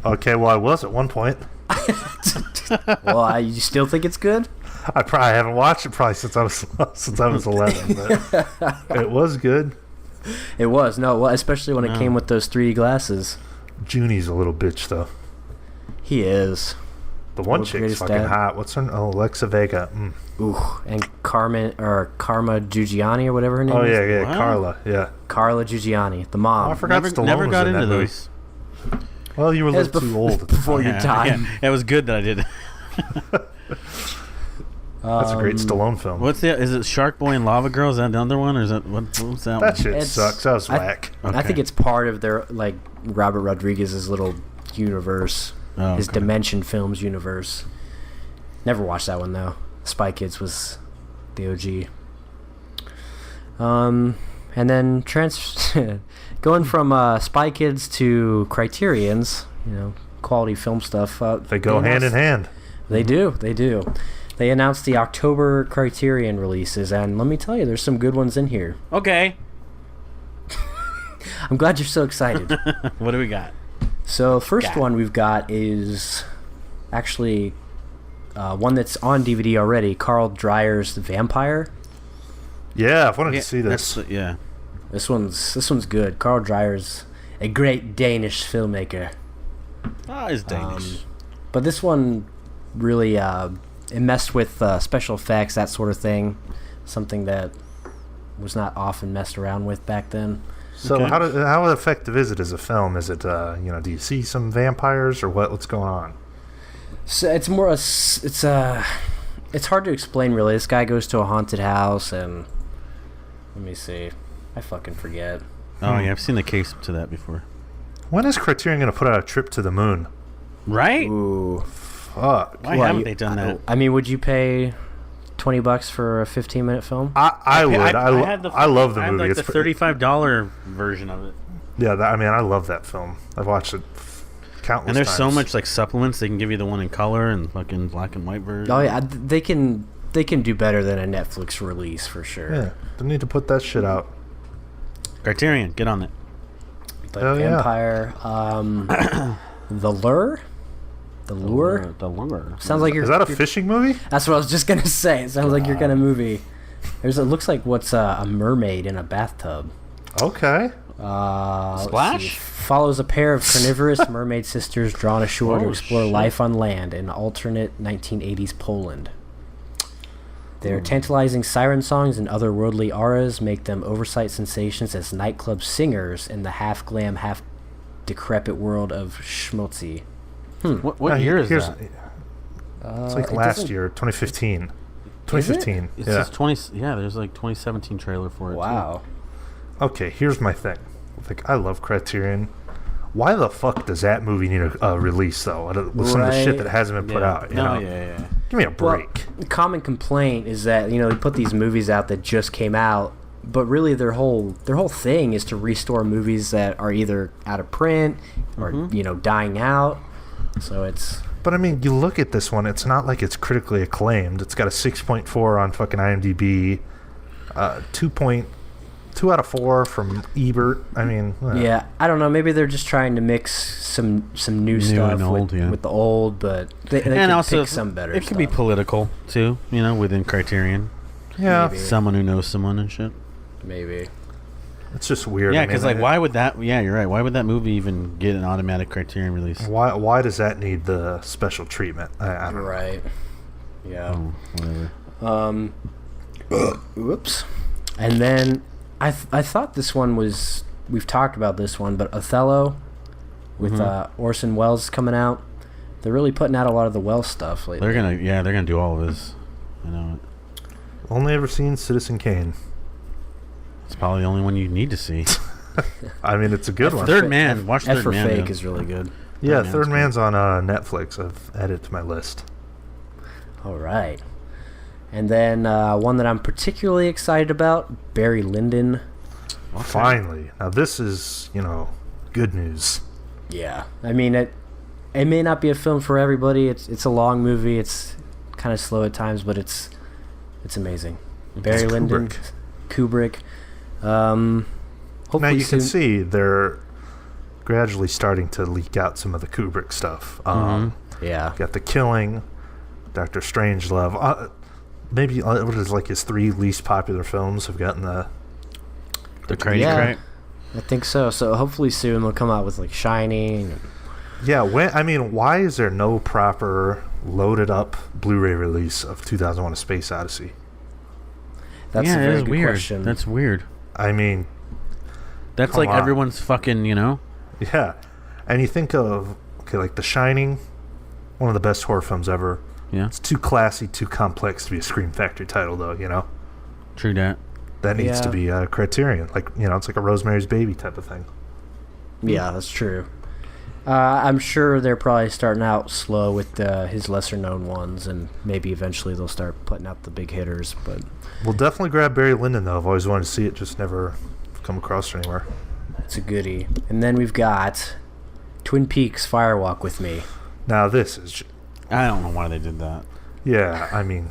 S2: Okay, well, I was at one point.
S3: Well, you still think it's good?
S2: I probably haven't watched it probably since I was 11, but it was good.
S3: It was. No, well, especially when it came with those 3D glasses.
S2: Junie's a little bitch, though.
S3: He is.
S2: The one
S3: World's
S2: chick's
S3: greatest
S2: fucking
S3: dad.
S2: hot. What's her name? Oh, Alexa Vega.
S3: Ooh, and Karma Giugiani or whatever her name
S2: Oh,
S3: is.
S2: yeah,
S4: What?
S2: Carla, yeah.
S3: Carla Giugiani, the mom.
S2: Oh, I forgot Stallone
S4: Never
S2: was
S4: got
S2: in
S4: into
S2: that movie.
S4: those.
S2: Well, you were a
S3: It was
S2: little too old at the
S3: before
S2: time.
S3: your time.
S4: Yeah, it was good that I did.
S2: That's a great Stallone film.
S4: What's the? Is it Shark Boy and Lava Girl? Is that another one, or is that what's that?
S2: That
S4: one?
S2: shit
S3: It's-
S2: sucks. That was
S3: I-
S2: whack.
S3: I think it's part of their, like, Robert Rodriguez's little universe.
S4: Oh,
S3: His
S4: okay.
S3: Dimension Films universe. Never watched that one, though. Spy Kids was the OG. And then going from Spy Kids to Criterion's, quality film stuff.
S2: They go hand in hand.
S3: They do. They announced the October Criterion releases, and let me tell you, there's some good ones in here.
S4: Okay.
S3: I'm glad you're so excited.
S4: What do we got?
S3: So, first one we've got is actually one that's on DVD already, Carl Dreyer's The Vampire.
S2: Yeah, I've wanted to see this.
S4: Yeah.
S3: This one's good. Carl Dreyer's a great Danish filmmaker.
S4: Ah, it's Danish.
S3: But this one really it messed with special effects, that sort of thing. Something that was not often messed around with back then.
S2: So
S4: Okay.
S2: how effective is it as a film? Is it do you see some vampires or what's going on?
S3: So it's more it's hard to explain really. This guy goes to a haunted house and let me see. I fucking forget.
S4: Oh yeah, I've seen the case to that before.
S2: When is Criterion going to put out a Trip to the Moon?
S4: Right?
S3: Ooh.
S2: Fuck.
S4: Why haven't they done that?
S3: I mean, would you pay $20 for a 15-minute film?
S2: I would. I love the
S4: I had
S2: movie.
S4: like the $35 version of it.
S2: Yeah, I love that film. I've watched it countless
S4: And there's so
S2: times.
S4: much like supplements. They can give you the one in color and fucking black and white version.
S3: Oh yeah, they can do better than a Netflix release for sure.
S2: Yeah, they need to put that shit out.
S4: Criterion, get on it.
S3: The
S2: Hell yeah.
S3: Vampire, The Lure. The Lure?
S4: The Lure.
S3: Sounds like
S2: Is that a fishing movie?
S3: That's what I was just gonna say. It sounds like your kind of movie. It looks like what's a mermaid in a bathtub.
S2: Okay.
S4: Splash?
S3: Follows a pair of carnivorous mermaid sisters drawn ashore to explore life on land in alternate 1980s Poland. Their tantalizing siren songs and otherworldly auras make them oversight sensations as nightclub singers in the half-glam, half-decrepit world of schmutzy.
S4: What year is that?
S2: It's like last year, 2015. 2015.
S4: It says 20. Yeah, there's like 2017 trailer for it.
S3: Wow.
S2: Okay, here's my thing. Like, I love Criterion. Why the fuck does that movie need a release, though? With some of the shit that hasn't been put out, you know?
S4: Yeah.
S2: Give me a break.
S3: Well, the common complaint is that, you know, they put these movies out that just came out, but really their whole thing is to restore movies that are either out of print or, you know, dying out. So it's...
S2: But, I mean, you look at this one, it's not like it's critically acclaimed. It's got a 6.4 on fucking IMDb, 2 out of 4 from Ebert. I mean...
S3: Yeah, I don't know. Maybe they're just trying to mix some new stuff
S4: and old,
S3: with the old, but they
S4: and
S3: could
S4: also,
S3: pick some better
S4: it
S3: stuff.
S4: can be political, too, you know, within Criterion.
S2: Yeah.
S3: Maybe.
S4: Someone who knows someone and shit.
S3: Maybe.
S2: It's just weird.
S4: Yeah, because, like, why would that... Yeah, you're right. Why would that movie even get an automatic Criterion release?
S2: Why does that need the special treatment? I don't know.
S3: Right. Yeah.
S4: Whatever.
S3: Whoops. And then I thought this one was... We've talked about this one, but Othello with Orson Welles coming out. They're really putting out a lot of the Welles stuff lately.
S4: They're gonna do all of this. I know it.
S2: Only ever seen Citizen Kane.
S4: It's probably the only one you need to see.
S2: I mean, it's a good one.
S4: Third Man. Watch
S3: F
S4: Third
S3: for
S4: Man.
S3: Fake
S4: though.
S3: is really good.
S2: Yeah,
S4: Man's
S2: Third
S4: good.
S2: Man's on Netflix. I've added it to my list.
S3: All right. And then one that I'm particularly excited about, Barry Lyndon.
S4: Okay.
S2: Finally. Now, this is, you know, good news.
S3: Yeah. I mean, it may not be a film for everybody. It's a long movie. It's kind of slow at times, but it's amazing. Barry
S2: It's
S3: Lyndon, Kubrick.
S2: Now,
S3: Hopefully
S2: you can
S3: soon.
S2: see they're gradually starting to leak out some of the Kubrick stuff.
S3: Yeah.
S2: Got The Killing, Dr. Strangelove. Maybe what is like his 3 least popular films have gotten the
S4: Crazy
S3: Yeah.
S4: Crate.
S3: I think so. So hopefully soon they'll come out with like Shining.
S2: Yeah, why is there no proper loaded up Blu-ray release of 2001: A Space Odyssey?
S3: That's a
S4: that
S3: very
S4: is
S3: good
S4: weird.
S3: question.
S4: That's weird.
S2: I mean,
S4: That's
S2: Come
S4: like
S2: on.
S4: everyone's fucking, you know.
S2: yeah. And you think of like The Shining, one of the best horror films ever.
S4: Yeah.
S2: It's too classy, too complex to be a Scream Factory title, though. You know,
S4: True that.
S2: that needs to be a Criterion. Like, you know, it's like a Rosemary's Baby type of thing.
S3: Yeah, that's true. I'm sure they're probably starting out slow with his lesser-known ones, and maybe eventually they'll start putting out the big hitters. But
S2: We'll definitely grab Barry Lyndon, though. I've always wanted to see it, just never come across it anywhere.
S3: it's a goodie. And then we've got Twin Peaks: Firewalk with Me.
S2: Now, this is...
S4: I don't know why they did that.
S2: Yeah, I mean...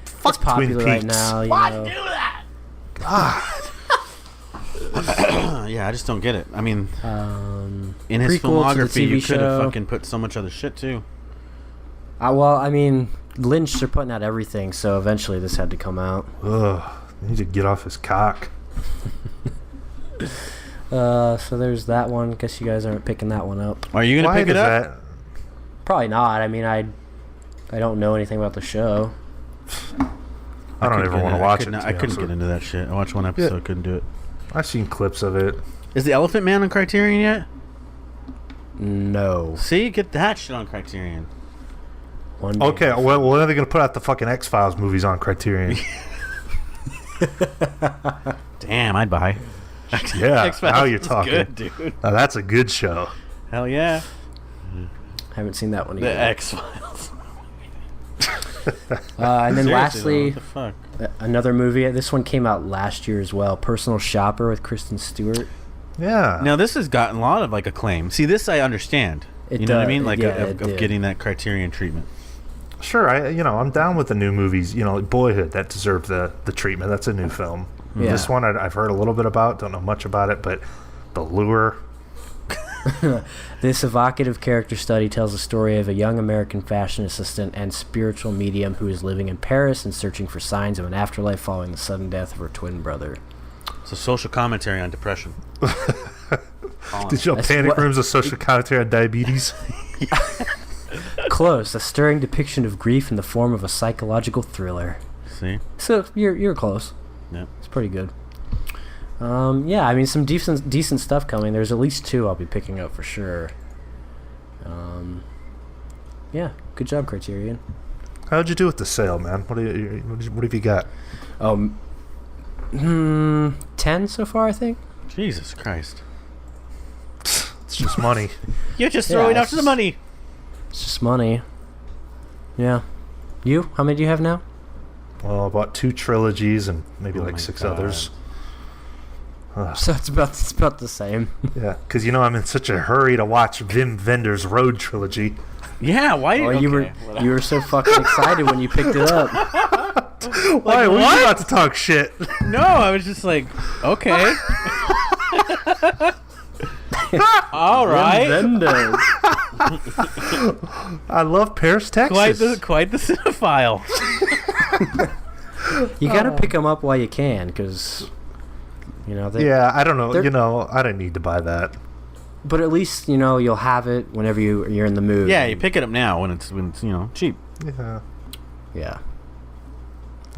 S2: Fuck
S3: It's popular
S2: Twin
S3: right
S2: Peaks.
S3: now. You know.
S4: Yeah, I just don't get it. I mean, in his
S3: prequel to the
S4: filmography, you
S3: TV
S4: could have
S3: show.
S4: fucking put so much other shit too.
S3: Well, I mean, Lynch are putting out everything, so eventually this had to come out.
S2: Ugh, you need to get off his cock.
S3: So there's that one. Guess you guys aren't picking that one up.
S4: Are you gonna
S2: Why
S4: pick it
S2: does
S4: up?
S2: that...
S3: Probably not. I mean, I don't know anything about the show.
S2: I don't ever want to watch it.
S4: I couldn't get into that shit. I watched one episode, couldn't do it.
S2: I've seen clips of it.
S4: Is the Elephant Man on Criterion yet?
S3: No.
S4: See, get that shit on Criterion.
S3: One day.
S2: Okay, well, when are they going to put out the fucking X-Files movies on Criterion?
S4: Damn, I'd buy.
S2: Yeah,
S4: X-Files
S2: now you're
S4: is
S2: talking.
S4: good, dude.
S2: Now, that's a good show.
S4: Hell yeah.
S3: Haven't seen that one
S4: The
S3: either.
S4: X-Files.
S3: And then
S4: Seriously,
S3: lastly,
S4: though, what the fuck?
S3: another movie. This one came out last year as well. Personal Shopper with Kristen Stewart.
S2: Yeah.
S4: Now this has gotten a lot of like acclaim. See, this I understand.
S3: It
S4: You know what I
S3: does,
S4: mean? Like
S3: yeah,
S4: of
S3: it did.
S4: getting that Criterion treatment.
S2: Sure, I'm down with the new movies. You know, like Boyhood, that deserved the treatment. That's a new film.
S3: Yeah.
S2: This one I've heard a little bit about, don't know much about it, but The Lure,
S3: This evocative character study tells the story of a young American fashion assistant and spiritual medium who is living in Paris and searching for signs of an afterlife following the sudden death of her twin brother.
S4: It's a social commentary on depression.
S2: Did you know Panic Room's a social commentary on diabetes?
S3: Close. A stirring depiction of grief in the form of a psychological thriller.
S4: See?
S3: So you're close.
S4: Yeah.
S3: It's pretty good. Yeah, I mean, some decent stuff coming. There's at least 2 I'll be picking up for sure. Yeah, good job, Criterion.
S2: How'd you do with the sale, man? What have you got?
S3: 10 so far, I think.
S4: Jesus Christ.
S2: It's just money.
S4: You're just throwing after the money.
S3: It's just money. Yeah. You? How many do you have now?
S2: Well, I bought 2 trilogies and maybe
S4: Oh
S2: like
S4: my
S2: 6
S4: God.
S2: others.
S3: So it's about the same.
S2: Yeah, because I'm in such a hurry to watch Wim Wenders' Road trilogy.
S4: Yeah, why?
S3: Oh, you were so fucking excited when you picked it up.
S2: Why? What? Are you about to talk shit?
S4: No, I was just like, okay. All right.
S3: Vendors.
S2: I love Paris, Texas.
S4: Quite the cinephile.
S3: You gotta pick them up while you can, because
S2: Yeah, I don't know. I don't need to buy that.
S3: But at least you'll have it whenever you're in the mood.
S4: Yeah, you pick it up now when it's cheap.
S2: Yeah.
S3: Yeah.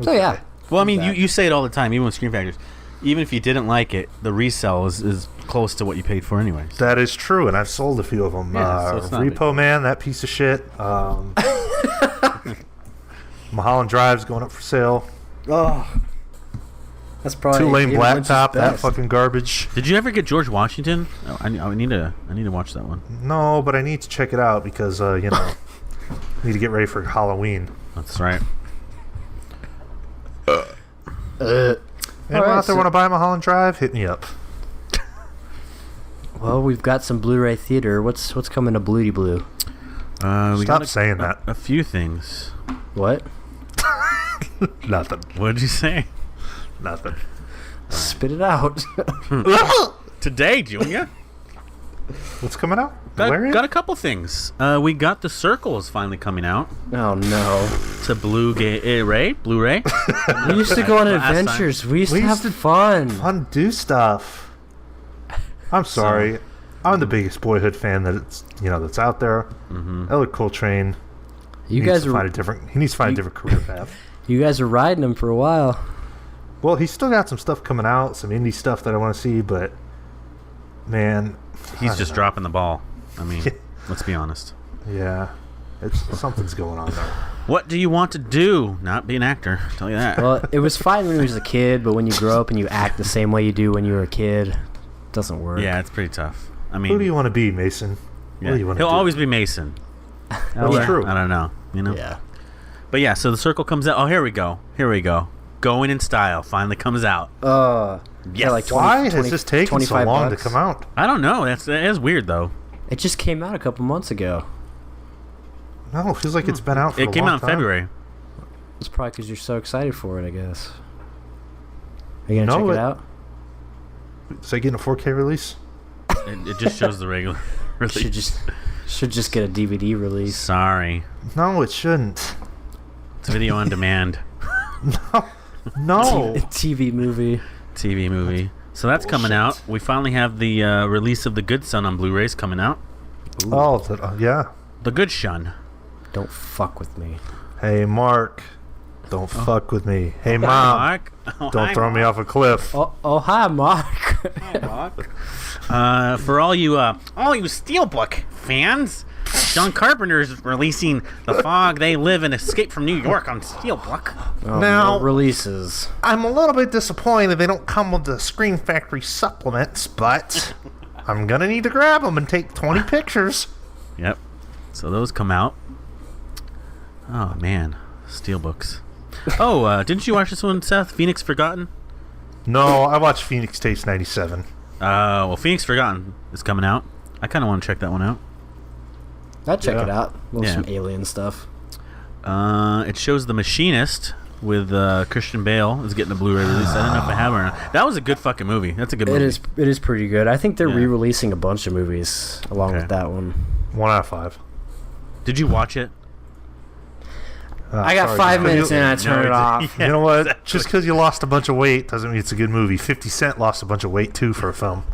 S3: So yeah.
S4: Well, I mean, you say it all the time, even with Screen Factors. Even if you didn't like it, the resell is close to what you paid for anyways.
S2: That is true, and I've sold a few of them.
S4: Yeah, so it's not
S2: Repo Man, that piece of shit. Mulholland Drive's going up for sale.
S3: Oh. That's probably
S2: Two-lane
S3: David Lynch's
S2: blacktop, that
S3: best.
S2: fucking garbage.
S4: Did you ever get George Washington? Oh, I need to watch that one.
S2: No, but I need to check it out because need to get ready for Halloween.
S4: That's right.
S2: Anyone out there want to buy Mulholland Drive? Hit me up.
S3: Well, we've got some Blu-ray theater. What's coming to Bluey Blue?
S4: We
S2: Stop
S4: got
S2: saying that.
S4: a few things.
S3: What?
S2: Nothing.
S4: What did you say?
S2: Nothing.
S3: Spit it out.
S4: Today, Junior.
S2: What's coming out? Valerian?
S4: Got a couple things. We got The Circle is finally coming out
S3: Oh no.
S4: to Blu-ray.
S3: We used to go on
S4: Last time.
S3: adventures. We used
S2: We
S3: to have
S2: used to-
S3: fun.
S2: Fun do stuff. I'm sorry. I'm the biggest Boyhood fan that's out there. Elliot Coltrane.
S3: You
S2: needs
S3: guys
S2: to
S3: are
S2: find a different. He needs to find a different career path.
S3: you guys are riding them for a while.
S2: Well, he's still got some stuff coming out, some indie stuff that I want to see, but man,
S4: He's just dropping the ball. I mean, let's be honest.
S2: yeah, something's going on there.
S4: What do you want to do? Not be an actor. I'll tell you that.
S3: Well, it was fine when he was a kid, but when you grow up and you act the same way you do when you were a kid, it doesn't work.
S4: Yeah, it's pretty tough. I mean,
S2: Who do you want to be, Mason?
S4: yeah,
S2: What do you want to
S4: he'll
S2: do?
S4: always be Mason.
S2: That's true.
S4: I don't know.
S3: Yeah.
S4: But yeah, so The Circle comes out. Oh, here we go. Going in Style finally comes out.
S3: Yeah, like 20,
S2: Why
S3: 20,
S2: has this taken so
S3: 25
S2: long
S3: bucks.
S2: to come out?
S4: I don't know. That is weird though.
S3: It just came out a couple months ago.
S2: No, it feels like it's been out for a
S4: It came
S2: long
S4: out in
S2: time.
S4: February.
S3: It's probably because you're so excited for it, I guess. Are you gonna
S2: No,
S3: check it
S2: it-
S3: out?
S2: Is that getting a 4K release?
S4: It just shows the regular release.
S3: Should just get a DVD release.
S4: Sorry,
S2: No, it shouldn't.
S4: it's video on demand
S2: No.
S3: TV movie.
S4: TV movie. So that's coming out. We finally have the release of The Good Son on Blu-rays coming out.
S2: Oh, yeah.
S4: The Good Shun.
S3: Don't fuck with me.
S2: Hey, Mark. Don't fuck with me. Hey, Mom.
S4: Mark. Oh,
S2: Don't
S4: hi,
S2: throw me
S4: Mark.
S2: off a cliff.
S3: Oh, hi, Mark.
S4: For all you Steelbook fans, John Carpenter's releasing The Fog They Live and Escape from New York on Steelbook.
S3: Oh,
S2: Now-
S3: no releases.
S2: I'm a little bit disappointed they don't come with the Screen Factory supplements, but I'm going to need to grab them and take 20 pictures.
S4: Yep. So those come out. Oh man, Steelbooks. Oh, didn't you watch this one, Seth? Phoenix Forgotten?
S2: No, I watched Phoenix Tapes 97.
S4: Well, Phoenix Forgotten is coming out. I kind of want to check that one out.
S3: I'd check
S2: Yeah.
S3: it out.
S4: Yeah.
S3: Some alien stuff.
S4: It shows The Machinist with Christian Bale is getting a Blu-ray release. I don't know if I have or not. That was a good fucking movie. That's a good movie.
S3: It is pretty good. I think they're
S4: Yeah.
S3: re-releasing a bunch of movies along with that one.
S2: 1 out of 5.
S4: Did you watch it?
S3: I got 5 minutes and I turned it off.
S2: You know what? Just because you lost a bunch of weight doesn't mean it's a good movie. 50 Cent lost a bunch of weight too for a film.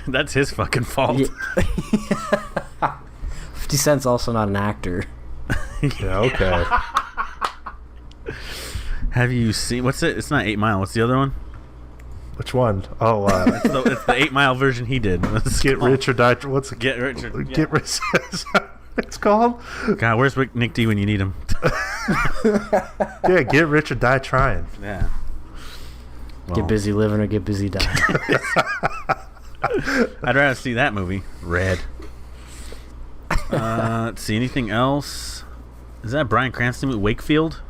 S4: That's his fucking fault.
S3: Yeah. 50 Cent's also not an actor.
S2: Yeah, okay.
S4: Have you seen... What's it? It's not 8 Mile. What's the other one?
S2: Which one? Oh,
S4: It's the 8 Mile version he did.
S2: Get Rich or Die. What's it?
S4: Get Rich or... Yeah.
S2: Get Rich. It's called.
S4: God, where's Nick D when you need him?
S2: Yeah, Get Rich or Die Trying.
S4: Yeah.
S3: Get busy living or get busy dying.
S4: I'd rather see that movie. Red. Let's see. Anything else? Is that Bryan Cranston with Wakefield?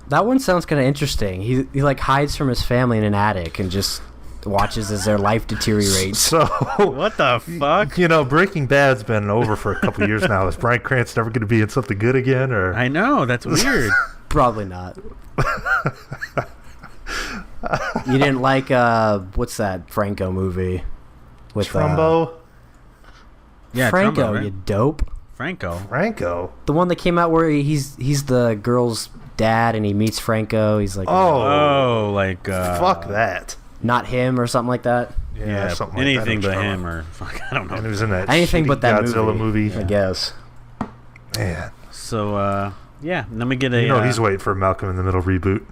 S3: That one sounds kind of interesting. He like hides from his family in an attic and just watches as their life deteriorates.
S2: So,
S4: What the fuck?
S2: you know, Breaking Bad's been over for a couple years now. Is Bryan Cranston ever going to be in something good again? Or
S4: I know. That's weird.
S3: Probably not. You didn't like what's that Franco movie with
S2: Trumbo?
S4: Yeah,
S3: Franco,
S4: Trumbo, right?
S3: you dope.
S2: Franco?
S3: The one that came out where he's the girl's dad and he meets Franco. He's like,
S4: Oh, like...
S2: fuck that.
S3: not him or something like that.
S4: Yeah,
S2: something like
S4: anything
S2: that.
S4: but him or... Fuck, I don't
S2: And he
S4: know.
S2: was in that
S3: Anything
S2: shitty
S3: but that
S2: Godzilla movie.
S3: I guess.
S2: Man.
S4: So, yeah. Let me get a...
S2: You know he's waiting for a Malcolm in the Middle reboot.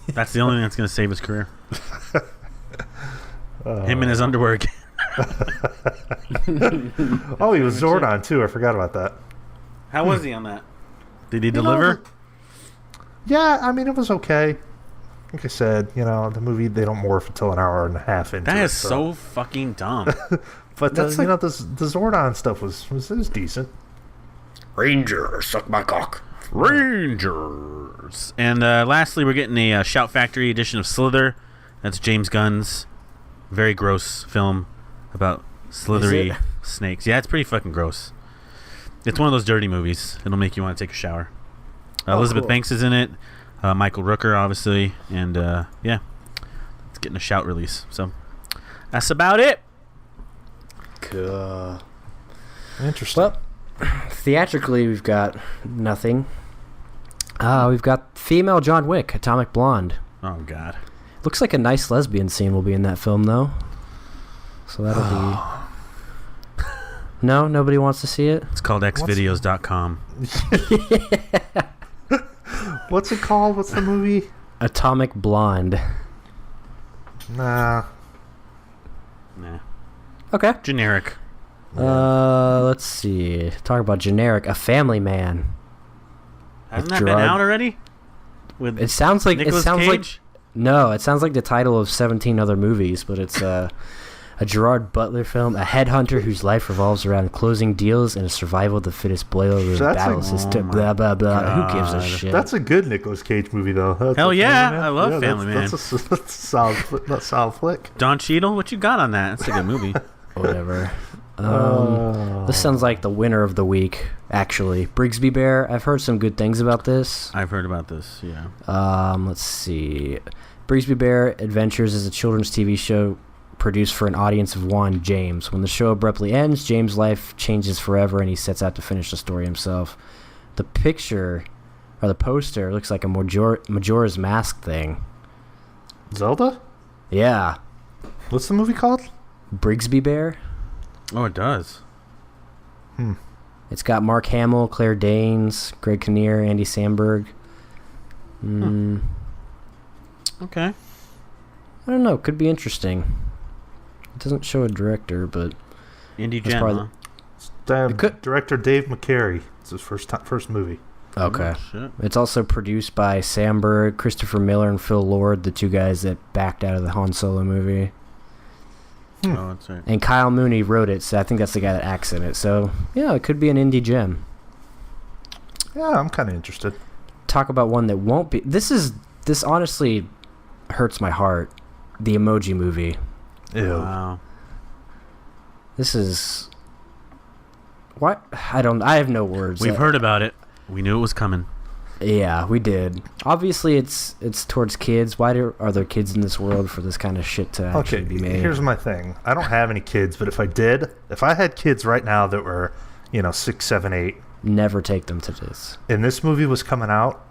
S4: That's the only thing that's going to save his career. Him in his underwear again.
S2: Oh, he was Zordon too. I forgot about that.
S4: How was he on that? Did he deliver?
S2: Yeah, I mean, it was okay. Like I said, you know, the movie, they don't morph until an hour and a half into
S4: That
S2: it.
S4: is so fucking dumb.
S2: But
S3: That's
S2: you
S3: like-
S2: know, the Zordon stuff was decent.
S3: Ranger, suck my cock.
S4: Rangers. And lastly, we're getting a Shout Factory edition of Slither. That's James Gunn's very gross film about slithery
S3: Is it?
S4: snakes. Yeah, it's pretty fucking gross. It's one of those dirty movies. It'll make you want to take a shower. Elizabeth
S3: cool.
S4: Banks is in it. Michael Rooker, obviously. And, yeah. It's getting a Shout release. So, that's about it.
S3: Cool.
S2: Interesting.
S3: Well, theatrically, we've got nothing. We've got female John Wick, Atomic Blonde.
S4: Oh, God.
S3: Looks like a nice lesbian scene will be in that film, though. So that'll be... No? Nobody wants to see it?
S4: It's called xvideos.com.
S2: What's it called? What's the movie?
S3: Atomic Blonde.
S2: Nah.
S4: Nah.
S3: Okay.
S4: Generic.
S3: Let's see. Talk about generic. A Family Man.
S4: Hasn't
S3: With
S4: that been
S3: Gerard-
S4: out already? With
S3: It sounds like...
S4: Nicolas
S3: it sounds like...
S4: Cage?
S3: No, it sounds like the title of 17 other movies, but it's a Gerard Butler film, a headhunter whose life revolves around closing deals and a survival of the fittest boiler room
S2: So that's
S3: battle
S2: a-
S3: system.
S4: Oh
S3: Blah blah blah.
S4: God.
S3: Who gives a shit?
S2: That's a good Nicolas Cage movie, though.
S4: Hell yeah, I love Family Man.
S2: That's a solid flick.
S4: Don Cheadle, what you got on that? That's a good movie.
S3: Whatever. This sounds like the winner of the week. Actually, Brigsby Bear. I've heard some good things about this.
S4: I've heard about this, yeah.
S3: Let's see. Brigsby Bear Adventures is a children's TV show produced for an audience of one, James. When the show abruptly ends, James' life changes forever and he sets out to finish the story himself. The picture, or the poster, looks like a Majora's Mask thing.
S2: Zelda?
S3: Yeah.
S2: What's the movie called?
S3: Brigsby Bear.
S4: Oh, it does.
S3: It's got Mark Hamill, Claire Danes, Greg Kinnear, Andy Samberg.
S4: Okay.
S3: I don't know. Could be interesting. It doesn't show a director, but
S4: Indie
S3: That's
S4: Gem,
S3: probably
S4: huh?
S3: It could-
S2: Director Dave McCary. It's his first movie.
S3: okay.
S4: Oh, shit.
S3: It's also produced by Samberg, Christopher Miller, and Phil Lord, the two guys that backed out of the Han Solo movie.
S4: Oh, that's right.
S3: And Kyle Mooney wrote it, so I think that's the guy that acts in it. So, yeah, it could be an indie gem.
S2: Yeah, I'm kind of interested.
S3: Talk about one that won't be. This honestly hurts my heart. The Emoji Movie.
S2: Ew.
S4: Wow.
S3: This is... What? I have no words.
S4: We've heard about it. We knew it was coming.
S3: Yeah, we did. Obviously, it's towards kids. Why are there kids in this world for this kind of shit to actually be made?
S2: Here's my thing. I don't have any kids, but if I had kids right now that were, 6, 7, 8.
S3: Never take them to this.
S2: And this movie was coming out,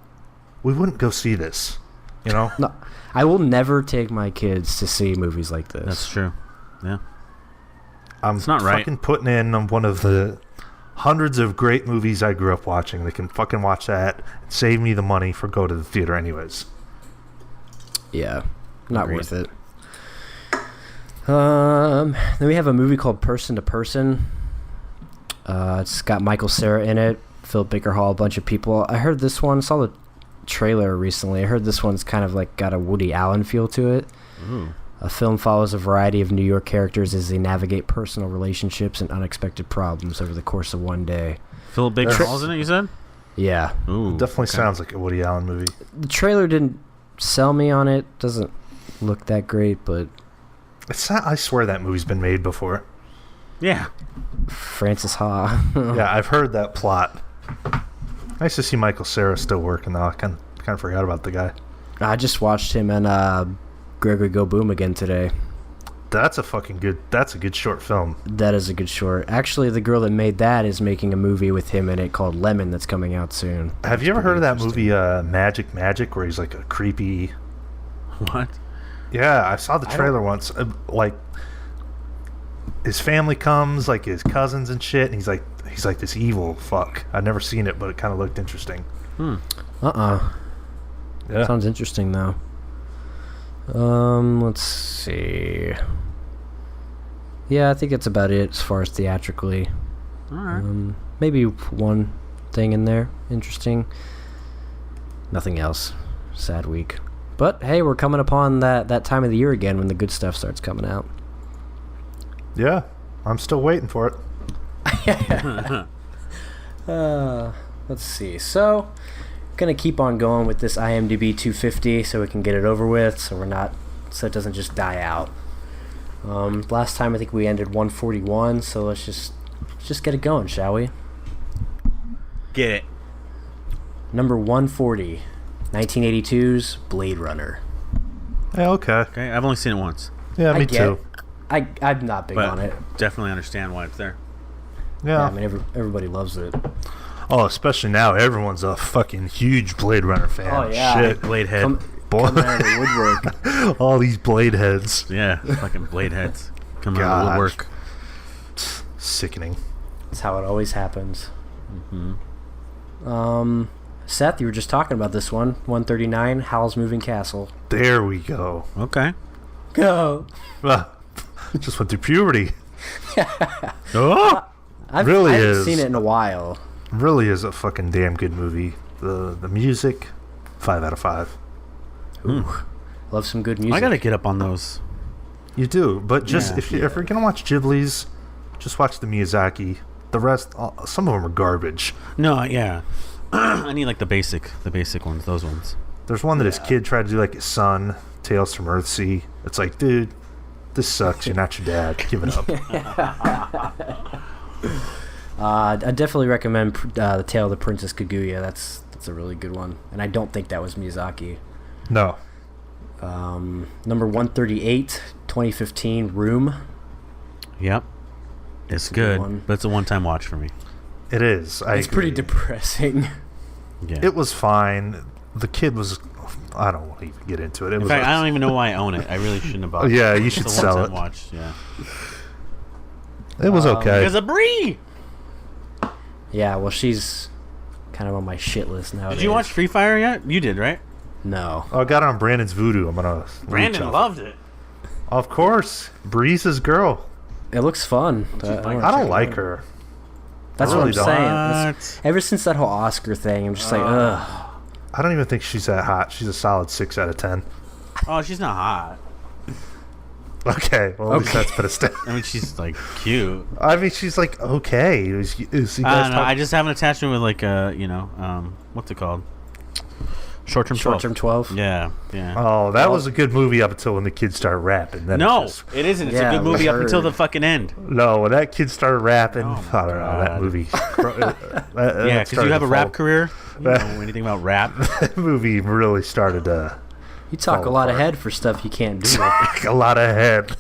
S2: we wouldn't go see this,
S3: No, I will never take my kids to see movies like this.
S4: That's true. Yeah.
S2: It's not right. Fucking putting in one of the hundreds of great movies I grew up watching. They can fucking watch that and save me the money for go to the theater anyways.
S3: Yeah, not worth it. Then we have a movie called Person to Person. It's got Michael Cera in it, Philip Baker Hall, a bunch of people. I heard this one, saw the trailer recently. I heard this one's kind of like got a Woody Allen feel to it. Ooh. A film follows a variety of New York characters as they navigate personal relationships and unexpected problems over the course of one day.
S4: Philip Baker Hall's in it, you said?
S3: Yeah.
S2: Ooh, definitely sounds like a Woody Allen movie.
S3: The trailer didn't sell me on it. Doesn't look that great, but...
S2: I swear that movie's been made before.
S4: Yeah.
S3: Francis Ha.
S2: Yeah, I've heard that plot. Nice to see Michael Cera still working, though. I kind of forgot about the guy.
S3: I just watched him and Gregory Go Boom again today.
S2: That's a good short film.
S3: That is a good short. Actually, the girl that made that is making a movie with him in it called Lemon that's coming out soon.
S2: Have you ever heard of that movie Magic, where he's like a creepy...
S4: What?
S2: Yeah, I saw the trailer once. Like, his family comes, like his cousins and shit, and he's like this evil fuck. I've never seen it, but it kind of looked interesting.
S3: Yeah. Sounds interesting, though. Let's see. Yeah, I think that's about it as far as theatrically.
S4: All right.
S3: Maybe one thing in there interesting. Nothing else. Sad week. But hey, we're coming upon that time of the year again when the good stuff starts coming out.
S2: Yeah, I'm still waiting for it.
S3: Let's see. So, gonna keep on going with this IMDb 250 so we can get it over with, so it doesn't just die out. Last time I think we ended 141, so let's just get it going, shall we?
S4: Get it.
S3: Number 140, 1982's Blade Runner.
S2: Yeah, okay.
S4: Okay, I've only seen it once.
S2: Yeah, me too.
S3: I'm not big on it.
S4: Definitely understand why it's there.
S2: Yeah,
S3: I mean everybody loves it.
S2: Oh, especially now, everyone's a fucking huge Blade Runner fan.
S3: Oh yeah,
S2: shit,
S4: Blade head.
S3: Coming out of the woodwork.
S2: All these Blade heads.
S4: Yeah, fucking Blade heads coming out of the woodwork.
S2: Sickening.
S3: That's how it always happens. Seth, you were just talking about this one. 139, Howl's Moving Castle.
S2: There we go.
S4: Okay.
S3: Go.
S2: Just went through puberty.
S3: I haven't
S2: is.
S3: seen it in a while.
S2: Really is a fucking damn good movie. The music, 5 out of 5.
S3: Ooh, love some good music.
S4: I gotta get up on those.
S2: You do, but just if you're gonna watch Ghibli's, just watch the Miyazaki. The rest, some of them are garbage.
S4: No, yeah. I need like the basic ones, those ones.
S2: There's one that his kid tried to do like his son, Tales from Earthsea. It's like, dude, this sucks. You're not your dad. Give it up.
S3: I definitely recommend The Tale of the Princess Kaguya. That's a really good one, and I don't think that was Miyazaki.
S2: No.
S3: Number 138, 2015, Room.
S4: Yep. It's good, but it's a one-time watch for me.
S2: It is.
S3: It's pretty depressing.
S4: Yeah.
S2: It was fine. The kid was... I don't want to even get into it.
S4: In fact, I don't even know why I own it. I really shouldn't have bought it.
S2: Yeah, you should sell it.
S4: It's a one-time watch, yeah.
S2: It was okay.
S4: There's a Brie!
S3: Yeah, well, she's kind of on my shit list now.
S4: Did you watch Free Fire yet? You did, right?
S3: No.
S2: Oh, I got it on Brandon's Voodoo. I'm going to...
S4: Brandon loved it.
S2: Of course. Breeze's girl.
S3: It looks fun.
S2: I don't like her.
S3: That's what I'm saying. Ever since that whole Oscar thing, I'm just like, ugh.
S2: I don't even think she's that hot. She's a solid 6 out of 10.
S4: Oh, she's not hot.
S2: Okay, well, at least that's put a step.
S4: I mean, she's like cute.
S2: I mean, she's like okay. I don't know.
S4: I just have an attachment with like what's it called? Short-term 12.
S3: Short-term 12.
S4: Yeah.
S2: Oh, that was a good movie up until when the kids started rapping. Then
S4: it isn't. It's a good movie up until the fucking end.
S2: No, when that kid started rapping, I don't know that movie.
S4: Yeah, because you have a rap career. You know anything about rap?
S2: That movie really started
S3: You talk a lot ahead for stuff you can't do.
S2: a lot ahead.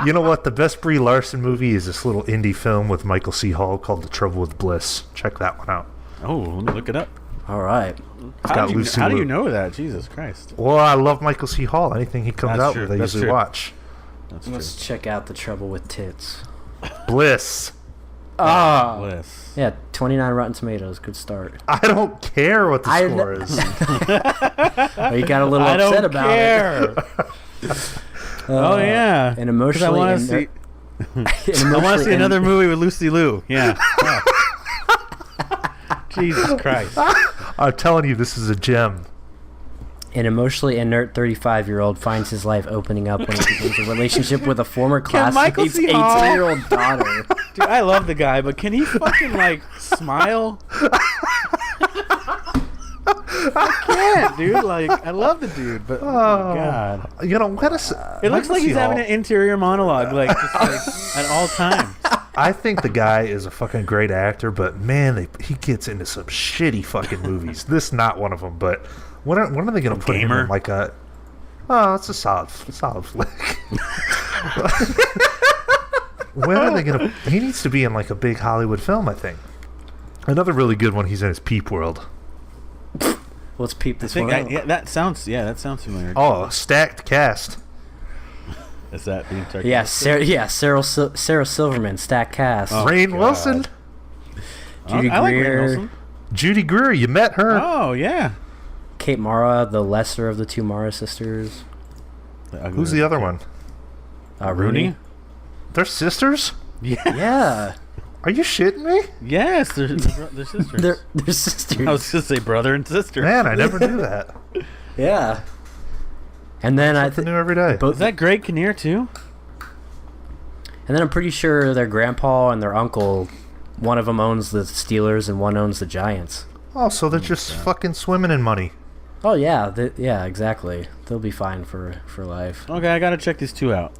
S2: You know what? The best Brie Larson movie is this little indie film with Michael C. Hall called The Trouble with Bliss. Check that one out.
S4: Oh, let me look it up.
S3: All right.
S4: How do you know that? Jesus Christ.
S2: Well, I love Michael C. Hall. Anything he comes out with, I usually watch.
S4: That's
S3: Let's
S4: true.
S3: check out The Trouble with Tits.
S2: Bliss.
S3: Ah.
S4: Bliss.
S3: Yeah, 29 Rotten Tomatoes. Good start.
S2: I don't care what the score is.
S3: Oh, you got a little upset about it.
S4: Oh yeah.
S3: And emotionally,
S4: I want to see. I want to see another movie with Lucy Liu. Yeah. Jesus Christ.
S2: I'm telling you, this is a gem.
S3: An emotionally inert 35-year-old finds his life opening up when he begins a relationship with a former classmate's 18-year-old daughter.
S4: Dude, I love the guy, but can he fucking smile? I can't, dude. I love the dude, but oh my God.
S2: You know what is?
S4: It looks like he's having an interior monologue, at all times.
S2: I think the guy is a fucking great actor, but man, he gets into some shitty fucking movies. This not one of them, but when are they going to put him in like a? Oh, it's a solid flick. When are they going to? He needs to be in like a big Hollywood film, I think. Another really good one he's in is Peep World.
S3: Let's peep this one out.
S4: That sounds familiar.
S2: Oh, stacked cast.
S4: Is that being targeted?
S3: Yeah, Sarah Silverman, stacked cast.
S2: Oh, Rainn Wilson.
S3: Judy
S4: I like Rainn
S3: Greer.
S4: Wilson.
S2: Judy Greer, you met her.
S4: Oh yeah.
S3: Kate Mara, the lesser of the two Mara sisters.
S2: Who's the other one?
S3: Rooney.
S2: They're sisters?
S4: Yeah.
S3: Yeah.
S2: Are you shitting me?
S4: Yes, they're sisters.
S3: They're sisters.
S4: I was gonna say brother and sister.
S2: Man, I never knew that.
S3: Yeah. And then
S2: Something new every day.
S4: Is that Greg Kinnear too?
S3: And then I'm pretty sure their grandpa and their uncle, one of them owns the Steelers and one owns the Giants.
S2: Oh, so they're just fucking swimming in money.
S3: Oh yeah, yeah, exactly. They'll be fine for life.
S4: Okay, I gotta check these two out.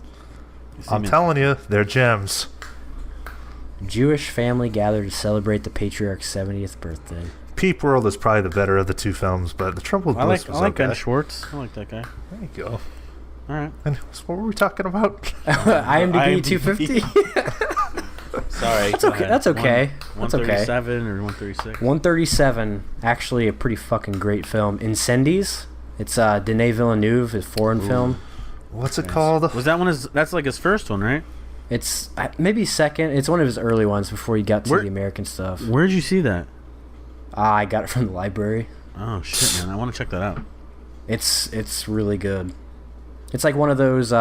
S2: I'm telling you, they're gems.
S3: Jewish family gathered to celebrate the patriarch's 70th birthday.
S2: Peep World is probably the better of the two films, but The Trouble with Bliss was
S4: I like
S2: okay.
S4: Ben Schwartz. I like that guy.
S2: There you go.
S4: All right.
S2: And what were we talking about?
S3: IMDb 250.
S4: Sorry.
S3: That's okay. That's okay. That's okay.
S4: 137 or 136.
S3: 137. Actually, a pretty fucking great film. Incendies. It's Denis Villeneuve, his foreign film.
S2: What's it called?
S4: Was that one? That's like his first one, right?
S3: It's maybe second. It's one of his early ones before he got to the American stuff.
S4: Where'd you see that?
S3: I got it from the library.
S4: Oh shit, man! I want to check that out.
S3: It's really good. It's like one of those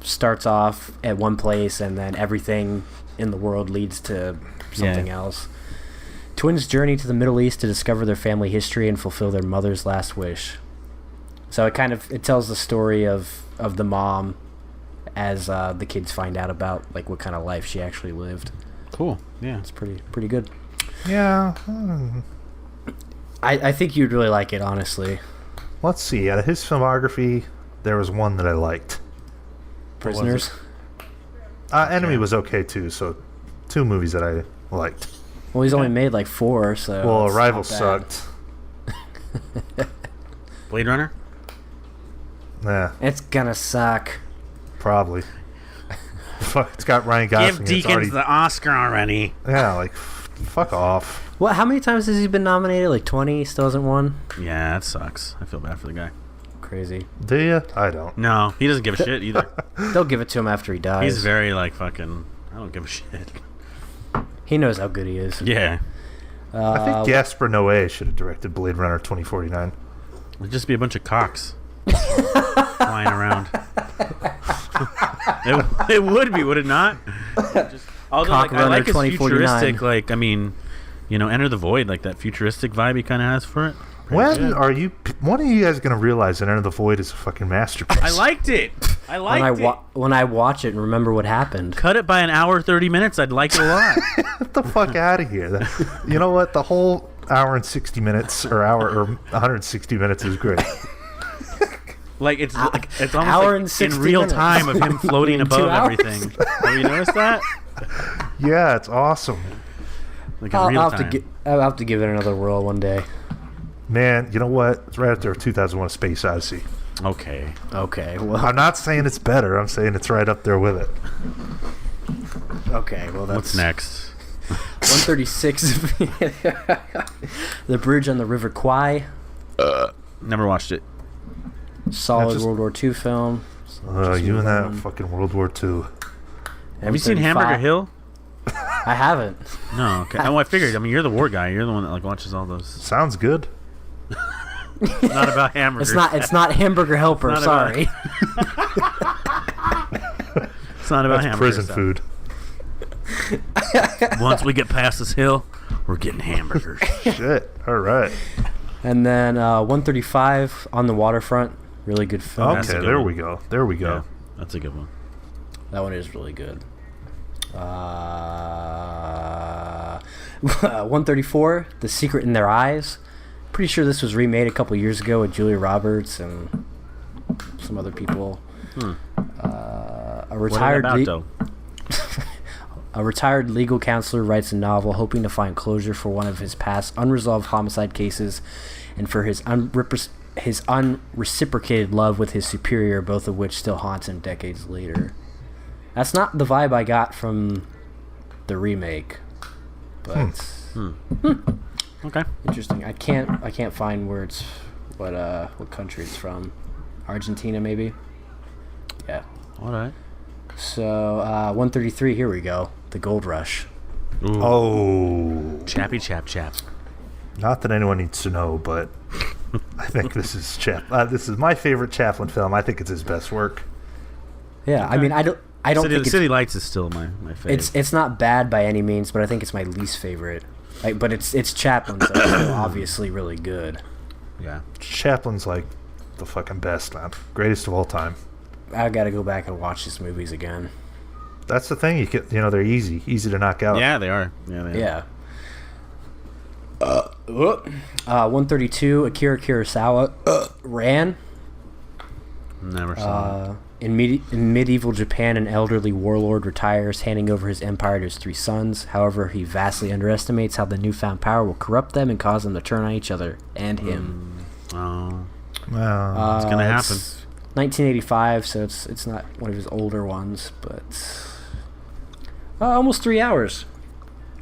S3: starts off at one place and then everything in the world leads to something else. Twins journey to the Middle East to discover their family history and fulfill their mother's last wish. So it tells the story of the mom as the kids find out about like what kind of life she actually lived.
S4: Cool. Yeah,
S3: it's pretty good.
S2: Yeah.
S3: I think you'd really like it, honestly.
S2: Let's see. Out of his filmography, there was one that I liked.
S3: Prisoners?
S2: Enemy was okay too, so two movies that I liked.
S3: Well, he's only made like 4, so...
S2: Well, Arrival sucked.
S4: Blade Runner?
S2: Yeah.
S3: It's gonna suck.
S2: Probably. Fuck, it's got Ryan Gosling.
S4: Give Deakins the Oscar already.
S2: Yeah, like, fuck off.
S3: What? How many times has he been nominated? Like 20? Still hasn't won?
S4: Yeah, that sucks. I feel bad for the guy.
S3: Crazy.
S2: Do you? I don't.
S4: No, he doesn't give a shit either.
S3: They'll give it to him after he dies.
S4: He's very like fucking. I don't give a shit.
S3: He knows how good he is.
S4: Yeah.
S2: I think Gaspar Noé should have directed Blade Runner 2049.
S4: It'd just be a bunch of cocks flying around. It would be, would it not? Although,
S3: Cock
S4: I like his
S3: 2049.
S4: futuristic, like, I mean, Enter the Void, like that futuristic vibe he kind of has for it.
S2: When are you guys going to realize that Enter the Void is a fucking masterpiece?
S4: I liked it.
S3: When I watch it and remember what happened.
S4: Cut it by an hour 30 minutes, I'd like it a lot.
S2: Get the fuck out of here. You know what? The whole hour and 60 minutes or 160 minutes is great.
S4: Like it's almost
S3: hour
S4: like
S3: and 60
S4: in real
S3: minutes.
S4: time of him floating
S3: In 2
S4: above
S3: hours?
S4: everything. Have you noticed that?
S2: Yeah, it's awesome.
S4: Like in real time.
S3: I'll have to give it another whirl one day.
S2: Man, you know what? It's right up there with 2001: A Space Odyssey.
S4: Okay.
S3: Well,
S2: I'm not saying it's better. I'm saying it's right up there with it.
S3: okay. Well, that's
S4: What's next?
S3: 136. The Bridge on the River Kwai.
S4: Never watched it.
S3: Solid World War II film.
S2: You and that fucking World War II.
S4: Have you seen Hamburger Hill?
S3: I haven't.
S4: No. Okay. Oh, I figured. I mean, you're the war guy. You're the one that like watches all those.
S2: Sounds good.
S4: It's not about hamburgers.
S3: It's not Hamburger Helper.
S4: It's not
S3: sorry.
S4: It's not about
S2: That's
S4: hamburgers.
S2: prison
S4: though.
S2: food.
S4: Once we get past this hill, we're getting hamburgers.
S2: Shit. All right.
S3: And then 135 on the Waterfront. Really good film.
S4: That's a
S2: Okay,
S4: good
S2: there
S4: one.
S2: we go. There we go.
S4: Yeah, that's a good one.
S3: That one is really good. 134, The Secret in Their Eyes. Pretty sure this was remade a couple years ago with Julia Roberts and some other people. A retired
S4: What about, though?
S3: A retired legal counselor writes a novel hoping to find closure for one of his past unresolved homicide cases and for his unreciprocated love with his superior, both of which still haunts him decades later. That's not the vibe I got from the remake, but
S4: Okay.
S3: interesting. I can't find where it's what country it's from. Argentina, maybe. Yeah.
S4: All right.
S3: So 133. Here we go. The Gold Rush.
S4: Ooh.
S2: Oh.
S4: Chappy chap.
S2: Not that anyone needs to know, but I think this is this is my favorite Chaplin film. I think it's his best work.
S3: Yeah. I mean, I don't think
S4: City Lights is still my favorite.
S3: it's not bad by any means, but I think it's my least favorite. But it's Chaplin, so it's obviously really good.
S4: Yeah.
S2: Chaplin's like the fucking best, man. Greatest of all time.
S3: I gotta go back and watch these movies again.
S2: That's the thing. They're easy to knock out.
S4: Yeah, they are. Yeah.
S3: 132. Akira Kurosawa. Ran.
S4: Never saw it.
S3: In medieval Japan, an elderly warlord retires, handing over his empire to his three sons. However, he vastly underestimates how the newfound power will corrupt them and cause them to turn on each other and him.
S4: Oh.
S2: Well,
S4: It's gonna happen.
S3: It's 1985, so it's not one of his older ones, but almost 3 hours.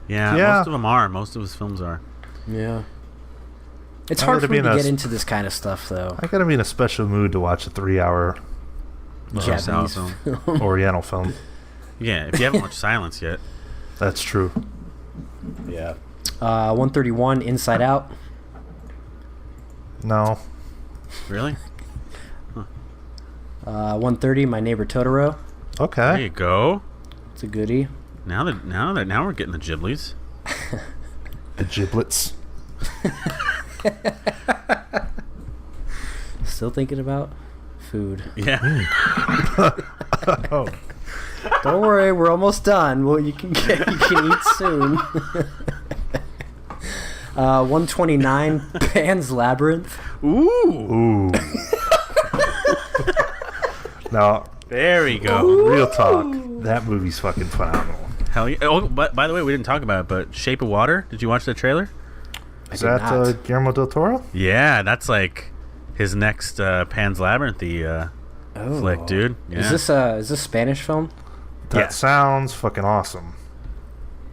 S4: Yeah, most of them are. Most of his films are.
S3: Yeah. It's
S2: I
S3: hard
S2: gotta
S3: for me
S2: be
S3: to
S2: in
S3: get
S2: a-
S3: into this kind of stuff, though.
S2: I gotta be in a special mood to watch a 3-hour
S3: Japanese
S4: film.
S3: film.
S2: Oriental film.
S4: Yeah, if you haven't watched Silence yet.
S2: That's true.
S3: Yeah. 131, Inside Out.
S2: No.
S4: Really?
S3: 130, My Neighbor Totoro.
S4: There
S2: Okay.
S4: you go.
S3: It's a goodie.
S4: Now we're getting the Ghiblies.
S2: The Giblets.
S3: Still thinking about food.
S4: Yeah.
S2: Oh.
S3: Don't worry, we're almost done. Well, you can eat soon. 129, Pan's Labyrinth.
S4: Ooh.
S2: Ooh. Now,
S4: There we go.
S2: real talk. That movie's fucking phenomenal.
S4: Hell yeah. Oh, but by the way, we didn't talk about it, but Shape of Water. Did you watch the trailer?
S2: Is
S3: did
S2: that
S3: not.
S2: Guillermo del Toro?
S4: Yeah, that's like his next Pan's Labyrinth-y flick, dude. Yeah.
S3: Is this Spanish film?
S2: That
S4: Yeah.
S2: sounds fucking awesome.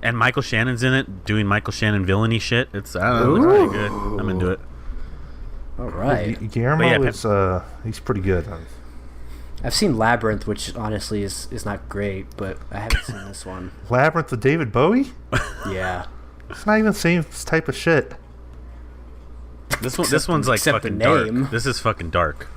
S4: And Michael Shannon's in it, doing Michael Shannon villainy shit. It looks pretty good. I'm into it.
S3: All right.
S2: Guillermo
S4: But yeah,
S2: is he's pretty good.
S3: I've seen Labyrinth, which honestly is not great, but I haven't seen this one.
S2: Labyrinth with David Bowie?
S3: Yeah.
S2: It's not even the same type of shit.
S4: This one's like
S3: except the
S4: fucking
S3: name.
S4: dark. This is fucking dark.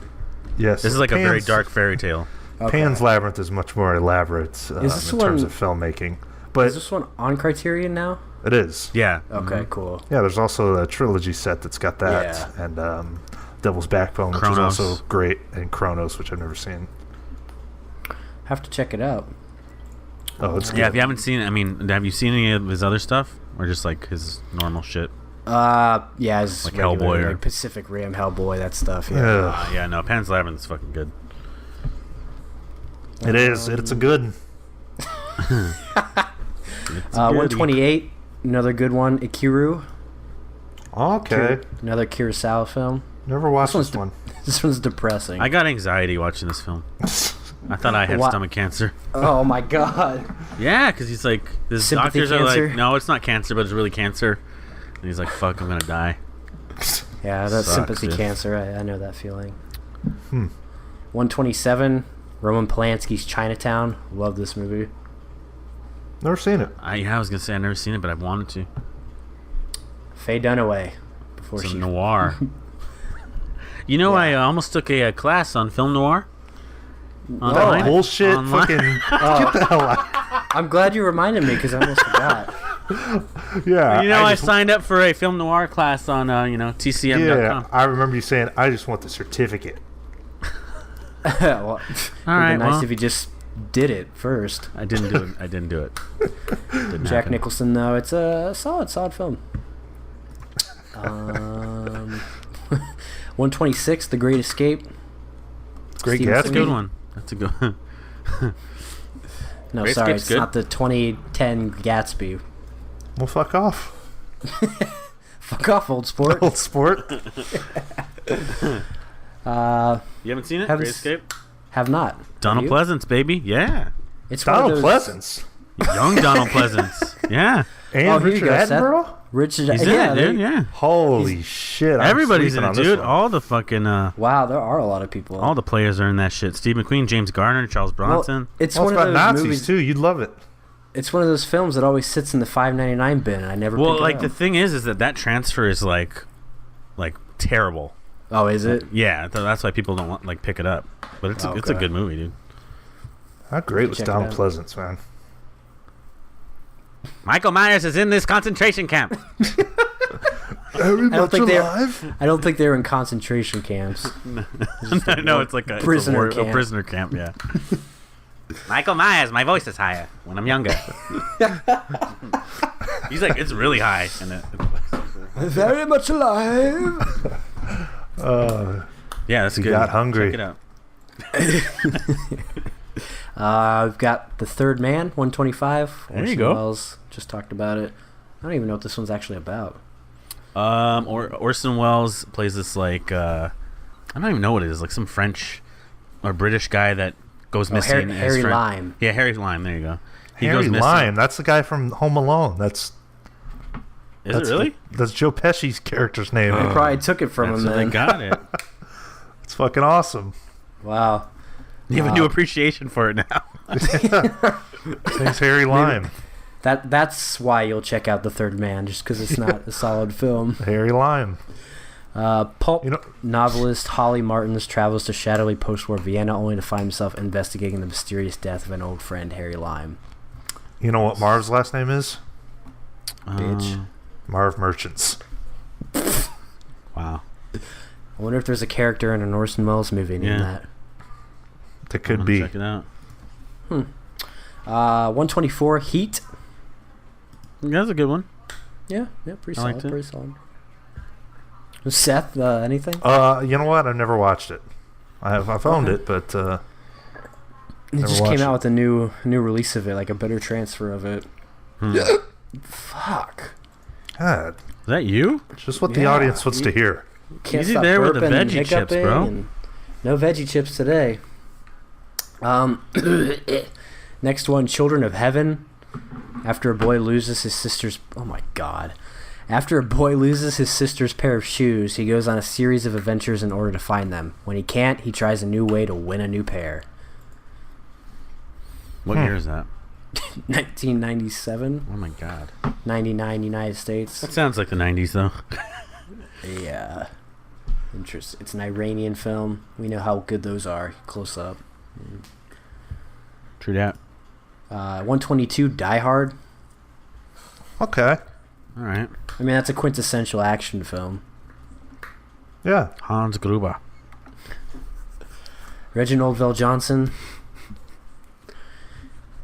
S2: Yes.
S4: This is like a very
S2: Pan's-
S4: dark fairy tale.
S3: Okay.
S2: Pan's Labyrinth is much more elaborate in
S3: this
S2: terms
S3: one-
S2: of filmmaking. But
S3: Is this one on Criterion now?
S2: it is.
S4: Yeah.
S3: Okay, cool.
S2: Yeah, there's also a trilogy set that's got that.
S3: Yeah.
S2: And Devil's Backbone, which
S4: Kronos.
S2: is also great. And Kronos, which I've never seen.
S3: Have to check it out.
S2: Oh, it's good.
S4: Yeah, if you haven't seen it, I mean, have you seen any of his other stuff? Or just like his normal shit?
S3: Yeah, it's
S4: Like
S3: regular,
S4: Hellboy or-
S3: like Pacific Rim, Hellboy, that stuff. Yeah.
S2: Ugh.
S4: Yeah, no, Pan's Labyrinth is fucking good.
S2: It is. It's a good.
S4: It's good.
S3: 128, Another good one, Ikiru.
S2: Okay.
S3: Another Kurosawa film.
S2: Never watched this one.
S3: This one's depressing.
S4: I got anxiety watching this film. I thought I had stomach cancer.
S3: Oh my god.
S4: Yeah, because he's like, the
S3: Sympathy
S4: doctors are
S3: cancer?
S4: like, no, it's not cancer, but it's really cancer. And he's like, fuck, I'm gonna die.
S3: Yeah, that's
S4: Sucks,
S3: sympathy
S4: dude.
S3: cancer. I know that feeling. 127, Roman Polanski's Chinatown. Love this movie.
S2: Never seen it.
S4: I was gonna say I've never seen it, but I've wanted to.
S3: Faye Dunaway. Before
S4: It's
S3: she
S4: a noir. You know, I almost took a class on film noir. Online.
S2: Bullshit.
S4: Online.
S2: Fucking get the hell out.
S3: I'm glad you reminded me because I almost forgot.
S2: Yeah.
S4: You know, I
S2: just-
S4: signed up for a film noir class on, TCM.com.
S2: Yeah, I remember you saying, I just want the certificate.
S3: Well,
S4: All
S3: it'd
S4: right,
S3: be nice
S4: well,
S3: if you just did it first.
S4: I didn't do it. Didn't
S3: Jack
S4: happen.
S3: Nicholson, though, it's a solid film. 126, The Great Escape.
S2: Great
S3: Steven
S4: That's a
S2: Gatsby.
S4: good one. That's a good one.
S3: No,
S4: Great
S3: sorry,
S4: Escape's
S3: it's
S4: good.
S3: not the 2010 Gatsby.
S2: Well, fuck off.
S3: Fuck off, old sport.
S2: Old sport.
S4: You haven't seen it?
S3: Haven't
S4: Great
S3: s-
S4: Escape?
S3: Have not.
S4: Donald
S3: Have you?
S4: Pleasance, baby. Yeah.
S3: It's one of
S2: Donald
S3: those-
S2: Pleasance.
S4: Young Donald Pleasance. Yeah.
S2: And
S3: Oh, here you
S2: Richard
S3: go, Seth.
S2: Attenborough?
S3: Richard.
S4: He's in it, dude. Yeah.
S2: Holy shit. I'm
S4: Everybody's in
S2: sleeping
S4: it,
S2: on this
S4: dude.
S2: one.
S4: All the fucking,
S3: Wow, there are a lot of people.
S4: all the players are in that shit. Steve McQueen, James Garner, Charles Bronson.
S3: It's
S2: Well,
S3: one
S2: it's
S3: of
S2: about
S3: those
S2: Nazis,
S3: movies.
S2: too. You'd love it.
S3: It's one of those films that always sits in the $5.99 bin, and I never.
S4: Well,
S3: pick
S4: like
S3: it
S4: the
S3: up.
S4: thing is that transfer is like terrible.
S3: Oh, is it?
S4: Yeah, that's why people don't want pick it up. But it's a
S3: Okay.
S4: good movie, dude.
S2: How great was
S3: Check it
S2: Donald
S3: out.
S2: Pleasance, man?
S4: Michael Myers is in this concentration camp.
S2: Very
S3: I don't think I don't think they were in concentration camps.
S4: No, it's like a
S3: Prisoner
S4: it's a
S3: camp.
S4: prisoner camp. Yeah. Michael Myers, my voice is higher when I'm younger. He's like, it's really high, and
S3: Very much alive.
S4: yeah, that's
S2: You
S4: good.
S2: got hungry.
S4: Check it out.
S3: We've got The Third Man, 125.
S4: There you
S3: Orson
S4: go.
S3: Welles, just talked about it. I don't even know what this one's actually about.
S4: Orson Welles plays this I don't even know what it is, like some French or British guy that goes missing. and his
S3: Harry
S4: friend-
S3: Lime.
S4: Yeah, Harry Lime. There you go. He
S2: Harry
S4: goes missing.
S2: Lime. That's the guy from Home Alone.
S4: Is it really?
S2: That's Joe Pesci's character's name.
S3: They probably took it from
S4: That's
S3: him
S4: what they
S3: then.
S4: got it.
S2: It's fucking awesome.
S3: Wow.
S4: You have a new appreciation for it now.
S2: Thanks, Harry Lime.
S3: That's why you'll check out The Third Man, just because it's not a solid film.
S2: Harry Lime.
S3: Pulp
S2: You know-
S3: novelist Holly Martins travels to shadowy post-war Vienna only to find himself investigating the mysterious death of an old friend, Harry Lime.
S2: You know what Marv's last name is?
S3: Bitch.
S2: Marv Merchants.
S4: Wow.
S3: I wonder if there's a character in an Orson Welles movie named
S4: Yeah.
S2: That
S4: I'm
S2: could
S4: gonna
S2: be.
S4: Check it out.
S3: that. 124, Heat.
S4: That's a good one.
S3: Yeah, pretty
S4: I
S3: solid,
S4: liked it.
S3: pretty solid. Seth, anything?
S2: You know what? I've never watched it. I've owned it, but
S3: It
S2: never
S3: just came
S2: watched
S3: out
S2: it.
S3: with a new release of it, like a better transfer of it.
S4: Is
S3: Fuck.
S2: God,
S4: that you?
S2: just what the
S3: Yeah,
S2: audience wants to hear.
S3: Can't
S4: Easy
S3: stop
S4: there with the
S3: burping and
S4: veggie chips,
S3: hiccuping
S4: bro.
S3: and no veggie chips today. Next one, Children of Heaven. After a boy loses his sister's... Oh my god. After a boy loses his sister's pair of shoes, he goes on a series of adventures in order to find them. When he can't, he tries a new way to win a new pair.
S4: What year is that?
S3: 1997,
S4: Oh my god.
S3: 99 United States.
S4: That sounds like the 90s though.
S3: Yeah. Interesting. It's an Iranian film. We know how good those are. Close up.
S4: True that.
S3: 122, Die Hard.
S2: Okay.
S4: All right.
S3: I mean, that's a quintessential action film.
S2: Yeah.
S4: Hans Gruber.
S3: Reginald Vell Johnson.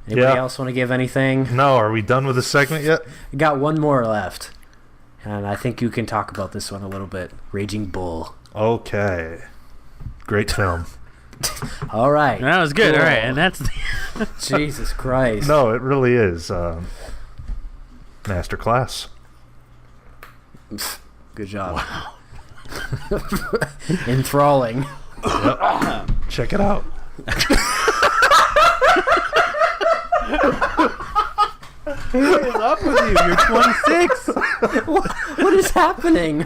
S3: Anybody
S2: Yeah.
S3: else want to give anything?
S2: No, are we done with this segment yet?
S3: I got one more left. And I think you can talk about this one a little bit. Raging Bull.
S2: Okay. Great film.
S3: All right.
S4: That was good.
S3: Cool.
S4: All right, and that's
S3: Jesus Christ.
S2: No, it really is. Man, Masterclass.
S3: Good job. Wow. Enthralling.
S2: Yep. Check it out.
S4: What is up with you? You're 26.
S3: What is happening?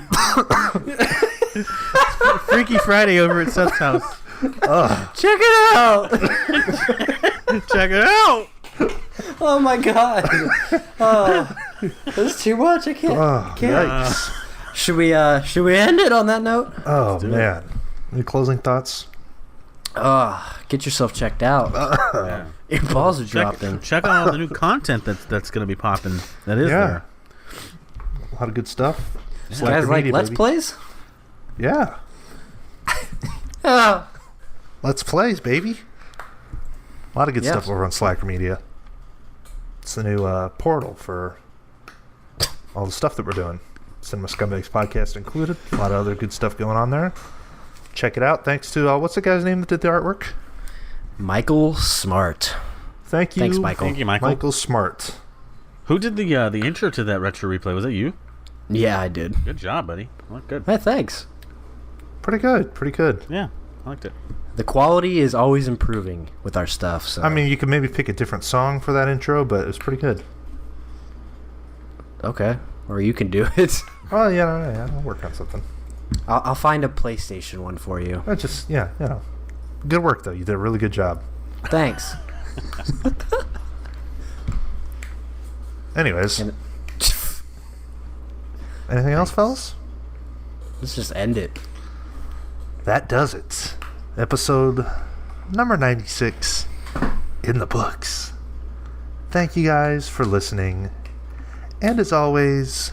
S4: Freaky Friday over at Seth's house.
S3: Check it out.
S4: Check it out.
S3: Oh my god. Oh, this is too much. I can't.
S2: Yikes.
S3: Should we end it on that note?
S2: Oh man. Any closing thoughts?
S3: Get yourself checked out.
S4: Yeah.
S3: Your balls are dropping.
S4: Check out all the new content that's going to be popping. That is
S2: Yeah.
S4: there.
S2: A lot of good stuff.
S3: You
S2: Slacker
S3: guys like
S2: Media,
S3: Let's
S2: baby.
S3: Plays?
S2: Yeah.
S3: Ah.
S2: Let's Plays, baby. A lot of good
S3: Yes.
S2: stuff over on Slacker Media. It's the new portal for all the stuff that we're doing. Cinema Scumbags podcast included. A lot of other good stuff going on there. Check it out. Thanks to, what's the guy's name that did the artwork?
S3: Michael Smart.
S2: Thank you.
S3: Thanks, Michael.
S4: Thank you, Michael.
S2: Michael Smart.
S4: Who did the intro to that retro replay? Was that you?
S3: Yeah, I did.
S4: Good job, buddy. Look good.
S3: Hey, thanks.
S2: Pretty good. Pretty good.
S4: Yeah, I liked it.
S3: The quality is always improving with our stuff. So
S2: I mean, you could maybe pick a different song for that intro, but it was pretty good.
S3: okay, or you can do it.
S2: Oh, yeah, I'll work on something.
S3: I'll find a PlayStation one for you.
S2: Good work, though. You did a really good job.
S3: Thanks.
S2: Anyways,
S3: And-
S2: anything else, fellas?
S3: Let's just end it.
S2: That does it. Episode number 96 in the books. Thank you guys for listening. And as always,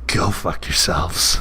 S2: go fuck yourselves.